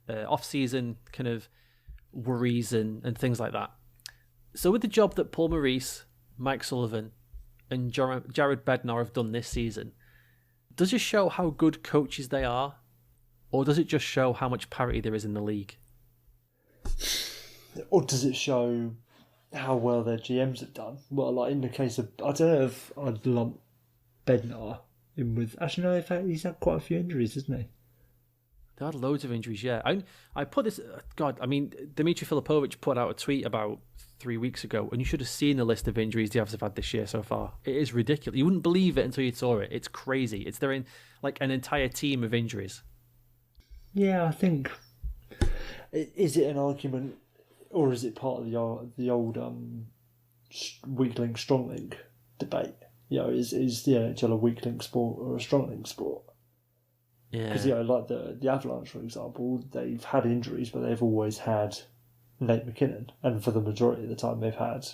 off-season kind of worries and things like that. So with the job that Paul Maurice, Mike Sullivan, and Jared Bednar have done this season, does it show how good coaches they are, or does it just show how much parity there is in the league? Or does it show how well their GMs have done? Well, like in the case of, I don't know if I'd lump Bednar in with. Actually, no, in fact, he's had quite a few injuries, hasn't he? They had loads of injuries, yeah. I put this, God, I mean, Dmitry Filipovich put out a tweet about 3 weeks ago, and you should have seen the list of injuries the Avs have had this year so far. It is ridiculous. You wouldn't believe it until you saw it. It's crazy. They're in like an entire team of injuries. Yeah, I think. Is it an argument, or is it part of the old weak link, strong link debate? Is the NHL a weak link sport or a strong link sport? Yeah. Because, like the Avalanche, for example, they've had injuries, but they've always had Nate McKinnon. And for the majority of the time, they've had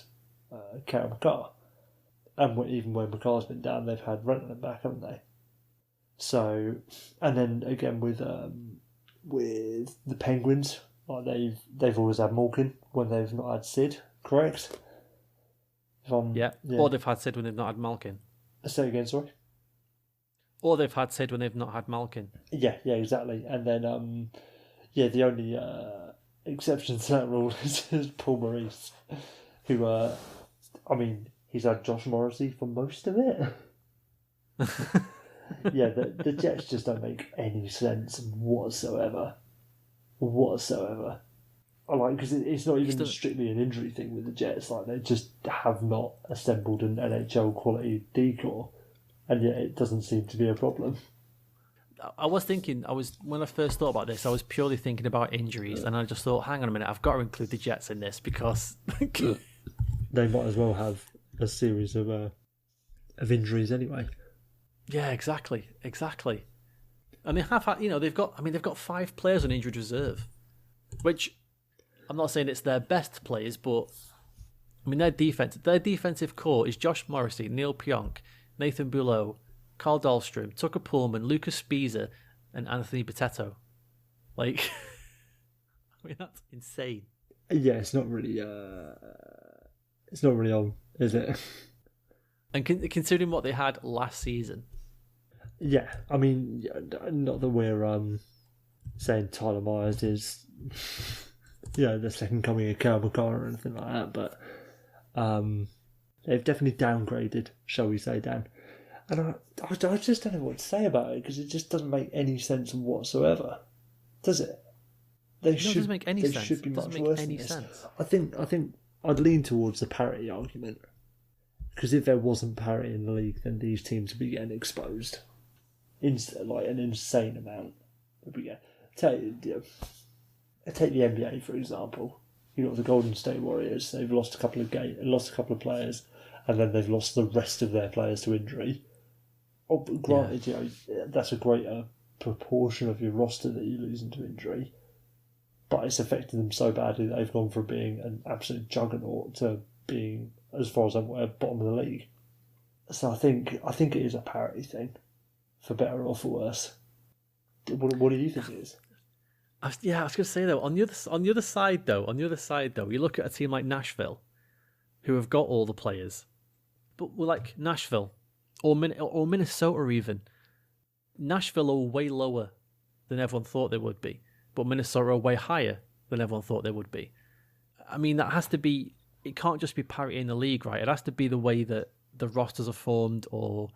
Kyle McCarr. And even when McCarr's been down, they've had Renton back, haven't they? So, and then again with the Penguins, like they've always had Malkin when they've not had Sid, correct? Yeah, or they've had Sid when they've not had Malkin. Say again, sorry? Or they've had Sid when they've not had Malkin. Yeah, exactly. And then, the only exception to that rule is Paul Maurice, who, he's had Josh Morrissey for most of it. Yeah, the Jets just don't make any sense whatsoever. I like, because it's not even strictly an injury thing with the Jets. Like, they just have not assembled an NHL quality decor. And yet it doesn't seem to be a problem. I was thinking, when I first thought about this, I was purely thinking about injuries, and I just thought, hang on a minute, I've got to include the Jets in this because they might as well have a series of injuries anyway. Yeah, exactly. And they have had, they've got 5 players on injured reserve, which I'm not saying it's their best players, but I mean their defensive core is Josh Morrissey, Neil Pionk, Nathan Bulow, Carl Dahlstrom, Tucker Pullman, Lucas Spiza, and Anthony Pt2. Like, I mean, that's insane. Yeah, it's not really on, is it? And considering what they had last season. Yeah, I mean, not that we're saying Tyler Myers is, the second coming of Kyle McCarr or anything like that, but they've definitely downgraded, shall we say, Dan. And I just don't know what to say about it, because it just doesn't make any sense whatsoever, does it? It doesn't make any sense. They should be it much doesn't worse make any than this. sense. I think I'd lean towards the parity argument, because if there wasn't parity in the league, then these teams would be getting exposed. like an insane amount. But yeah, take the NBA for example. You got the Golden State Warriors. They've lost a couple of players, and then they've lost the rest of their players to injury. Oh, but granted, that's a greater proportion of your roster that you lose into injury, but it's affected them so badly that they've gone from being an absolute juggernaut to being, as far as I'm aware, bottom of the league. So I think it is a parity thing, for better or for worse. What do you think it is? I was going to say though, on the other side though, you look at a team like Nashville, who have got all the players, but we're like Nashville or Minnesota even. Nashville are way lower than everyone thought they would be, but Minnesota are way higher than everyone thought they would be. I mean, that has to be. It can't just be parity in the league, right? It has to be the way that the rosters are formed. Or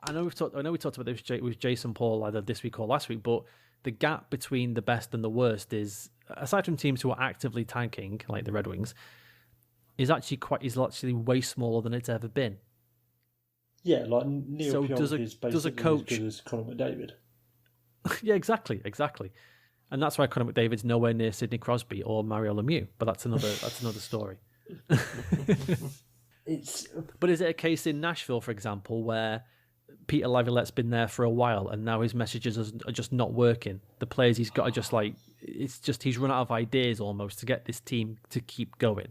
I know we talked about this with Jason Paul either this week or last week, but the gap between the best and the worst is, aside from teams who are actively tanking, like the Red Wings, is actually way smaller than it's ever been. Yeah, like Neil Pionk is basically does a coach, as good as Conor McDavid. Yeah, exactly. And that's why Conor McDavid's nowhere near Sidney Crosby or Mario Lemieux, but that's another story. But is it a case in Nashville, for example, where Peter Laviolette's been there for a while and now his messages are just not working? The players he's got are he's run out of ideas almost to get this team to keep going.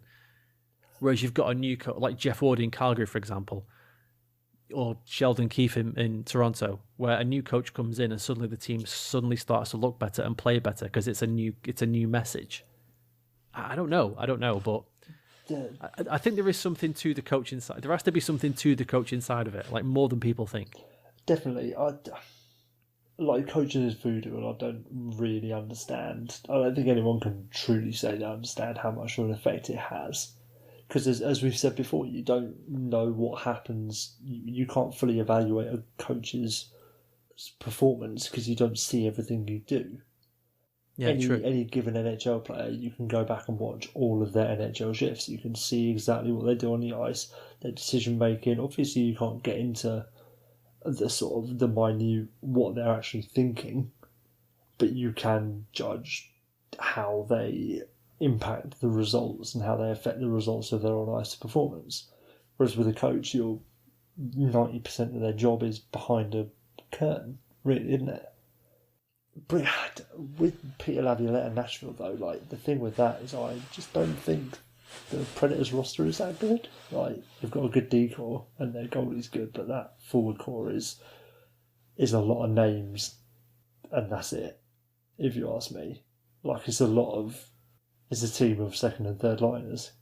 Whereas you've got a new coach like Jeff Ward in Calgary, for example, or Sheldon Keefe in Toronto, where a new coach comes in and suddenly the team starts to look better and play better because it's a new message. I don't know, but I think there is something to the coach inside. There has to be something to the coach inside of it, like more than people think. Definitely. Like coaching is voodoo, and I don't really understand. I don't think anyone can truly say they understand how much of an effect it has. Because as we've said before, you don't know what happens. You can't fully evaluate a coach's performance because you don't see everything you do. Yeah, true. Any given NHL player, you can go back and watch all of their NHL shifts. You can see exactly what they do on the ice, their decision making. Obviously, you can't get into the sort of the minute what they're actually thinking, but you can judge how they impact the results and how they affect the results of their on ice performance. Whereas with a coach, 90% of their job is behind a curtain, really, isn't it? But with Peter Laviolette and Nashville, though, like the thing with that is I just don't think the Predators roster is that good. Like they've got a good decor and their goalie's good, but that forward core is a lot of names, and that's it. If you ask me, like it's a team of second and third liners.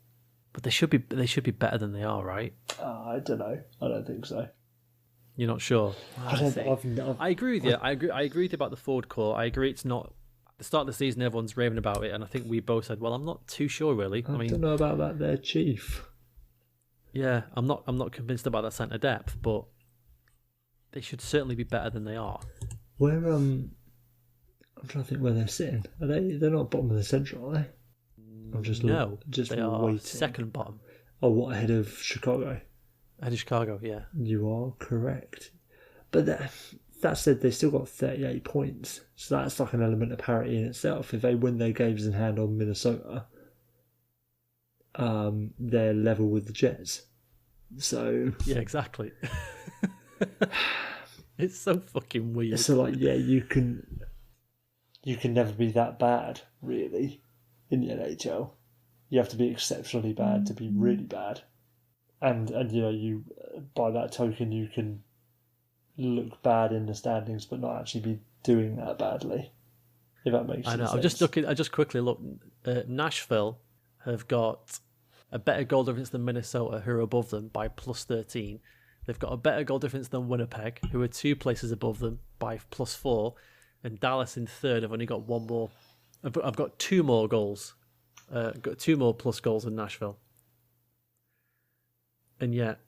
But they should be better than they are, right? I don't know. I don't think so. You're not sure? I agree with you. I agree with you about the forward core. I agree it's not... At the start of the season, everyone's raving about it, and I think we both said, well, I'm not too sure, really. I don't know about that there, Chief. Yeah, I'm not convinced about that centre depth, but they should certainly be better than they are. Where, I'm trying to think where they're sitting. They're not bottom of the Central, are they? I'm just they are waiting. Second bottom. Oh, what, ahead of Chicago? Ahead of Chicago, yeah. You are correct. But that said, they've still got 38 points. So that's like an element of parity in itself. If they win their games in hand on Minnesota, they're level with the Jets. So... Yeah, exactly. It's so fucking weird. So, like, yeah, you can never be that bad, really, in the NHL. You have to be exceptionally bad to be really bad. And you by that token, you can look bad in the standings, but not actually be doing that badly. If that makes sense. I just quickly looked. Nashville have got a better goal difference than Minnesota, who are above them by +13. They've got a better goal difference than Winnipeg, who are 2 places above them by +4, and Dallas in third have only got one more. I've got 2 more goals. Got 2 more plus goals than Nashville. And yet,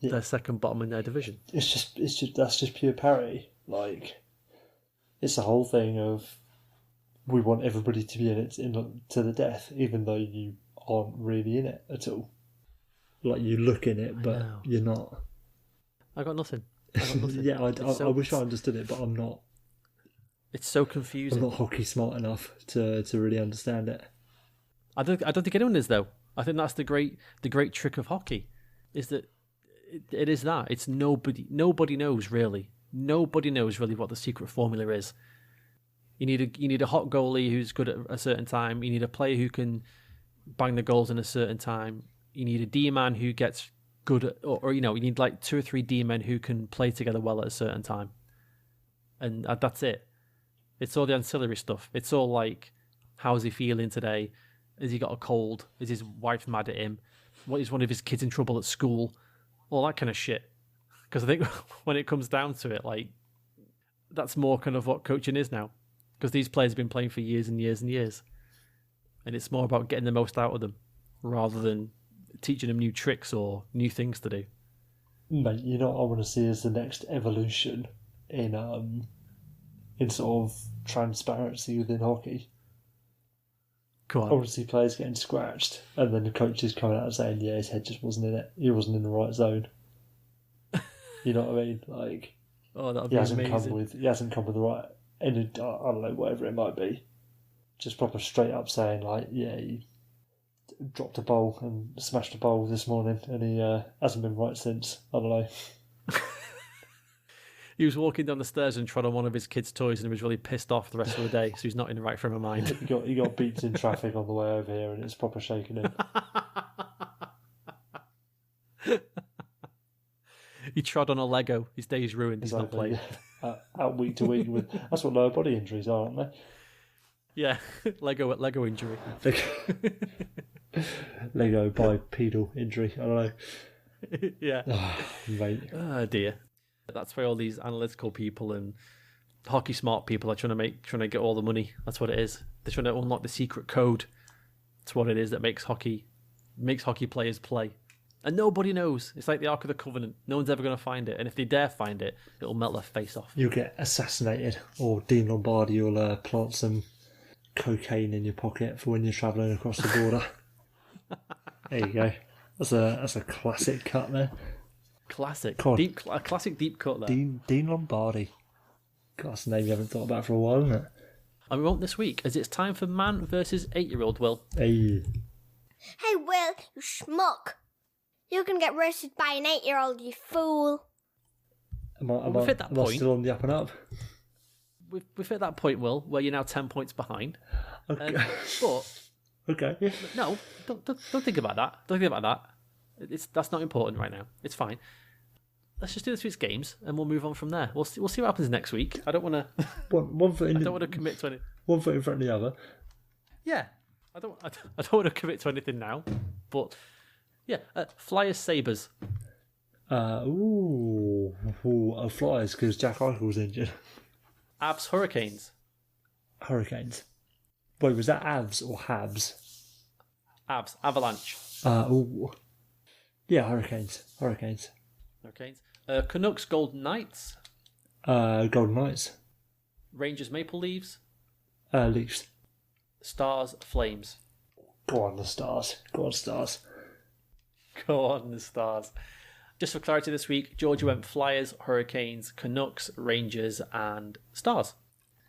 they're second bottom in their division. That's just pure parity. Like, it's the whole thing of we want everybody to be in it to the death, even though you aren't really in it at all. Like, you look in it, but you're not. I got nothing. Yeah, I wish I understood it, but I'm not. It's so I'm confusing. not hockey smart enough to really understand it. I don't think anyone is though. I think that's the great trick of hockey, is that it is that it's nobody knows really. Nobody knows really what the secret formula is. You need a hot goalie who's good at a certain time. You need a player who can bang the goals in a certain time. You need a D-man who gets good at, or you need like 2 or 3 D-men who can play together well at a certain time. And that's it. It's all the ancillary stuff. It's all like, how's he feeling today? Has he got a cold? Is his wife mad at him? What is one of his kids in trouble at school? All that kind of shit. Because I think when it comes down to it, like, that's more kind of what coaching is now. Because these players have been playing for years and years and years. And it's more about getting the most out of them rather than teaching them new tricks or new things to do. Mate, you know what I want to see as the next evolution in sort of transparency within hockey. Come I on. want to see players getting scratched, and then the coaches coming out and saying, "Yeah, his head just wasn't in it. He wasn't in the right zone." You know what I mean? Like, Oh, that'd be amazing. He hasn't come with the right. I don't know, whatever it might be. Just proper straight up saying, like, yeah, he dropped a bowl and smashed a bowl this morning, and he hasn't been right since. I don't know. He was walking down the stairs and trod on one of his kids' toys and he was really pissed off the rest of the day, so he's not in the right frame of mind. He got beats in traffic on the way over here, and it's proper shaking him. He trod on a Lego. His day's ruined. He's not playing. Yeah. Out week to week with. That's what lower body injuries are, aren't they? Yeah, Lego injury. Lego bipedal injury. I don't know. Yeah. Oh, mate. Oh dear. That's why all these analytical people and hockey smart people are trying to get all the money. That's what it is. They're trying to unlock the secret code. It's what it is that makes hockey players play. And nobody knows. It's like the Ark of the Covenant. No one's ever going to find it. And if they dare find it, it'll melt their face off. You'll get assassinated, or Dean Lombardi will plant some cocaine in your pocket for when you're travelling across the border. There you go. That's a classic cut there. Classic. God. A classic deep cut there. Dean Lombardi. God, that's a name you haven't thought about for a while, isn't it? And we won't this week, as it's time for man versus 8-year-old Will. Hey. Hey, Will, you schmuck. You're going to get roasted by an 8-year-old, you fool. Am I point. still on the up and up? We've hit that point, Will, where you're now 10 points behind. Okay. But Okay. no, don't think about that. Don't think about that. That's not important right now. It's fine. Let's just do this week's games, and we'll move on from there. We'll see what happens next week. I don't want to. One foot in. I don't want to commit to any. One foot in front of the other. Yeah, I don't want to commit to anything now. But yeah, Flyers Sabres. Flyers because Jack Eichel's injured. Avs Hurricanes. Hurricanes. Wait, was that Avs or Habs? Avs Avalanche. Yeah, Hurricanes. Hurricanes. Canucks Golden Knights. Golden Knights. Rangers Maple Leafs. Leafs. Stars Flames. Go on, the Stars. Go on, Stars. Go on, the Stars. Just for clarity this week, Georgia went Flyers, Hurricanes, Canucks, Rangers, and Stars.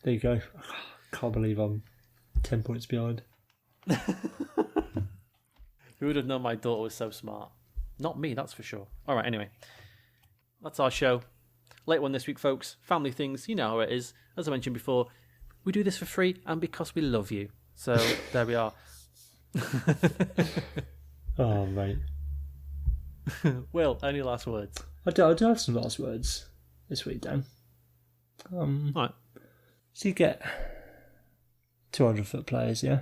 There you go. Can't believe I'm 10 points behind. Who would have known my daughter was so smart? Not me, that's for sure. All right, anyway. That's our show. Late one this week, folks. Family things, you know how it is. As I mentioned before, we do this for free and because we love you. So, there we are. Oh, mate. Will, any last words? I do have some last words this week, Dan. All right. So you get 200-foot players, yeah?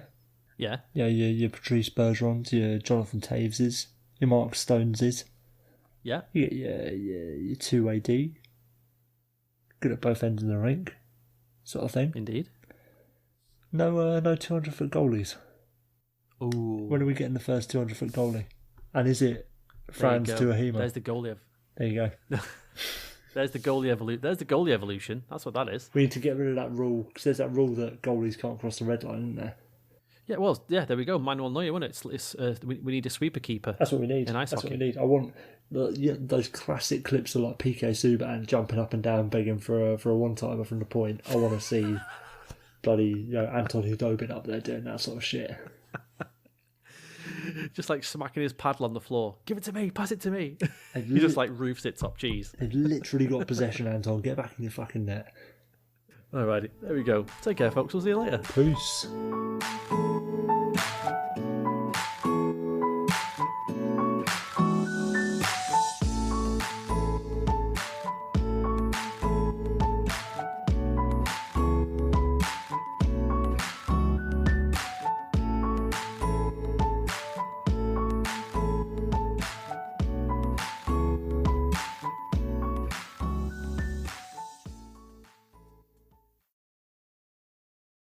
Yeah. Yeah, your Patrice Bergerons, your Jonathan Taveses, your Mark Stoneses. Yeah. You get your 2 AD. Good at both ends of the rink, sort of thing. Indeed. No 200-foot goalies. Ooh. When are we getting the first 200-foot goalie? And is it Franz Tuahima? There's the goalie. There you go. There's the goalie evolution. There's the goalie evolution. That's what that is. We need to get rid of that rule, because there's that rule that goalies can't cross the red line, isn't there? Yeah, well, yeah, there we go. Manuel Neuer, wasn't it? We need a sweeper keeper. That's what we need. In ice That's hockey. what we need. I want those classic clips of like PK Subban jumping up and down, begging for a one-timer from the point. I want to see bloody Anton Hudobin up there doing that sort of shit. Just like smacking his paddle on the floor. Give it to me, pass it to me. He just like roofs it top cheese. They've literally got possession, Anton. Get back in your fucking net. Alrighty, there we go. Take care, folks. We'll see you later. Peace.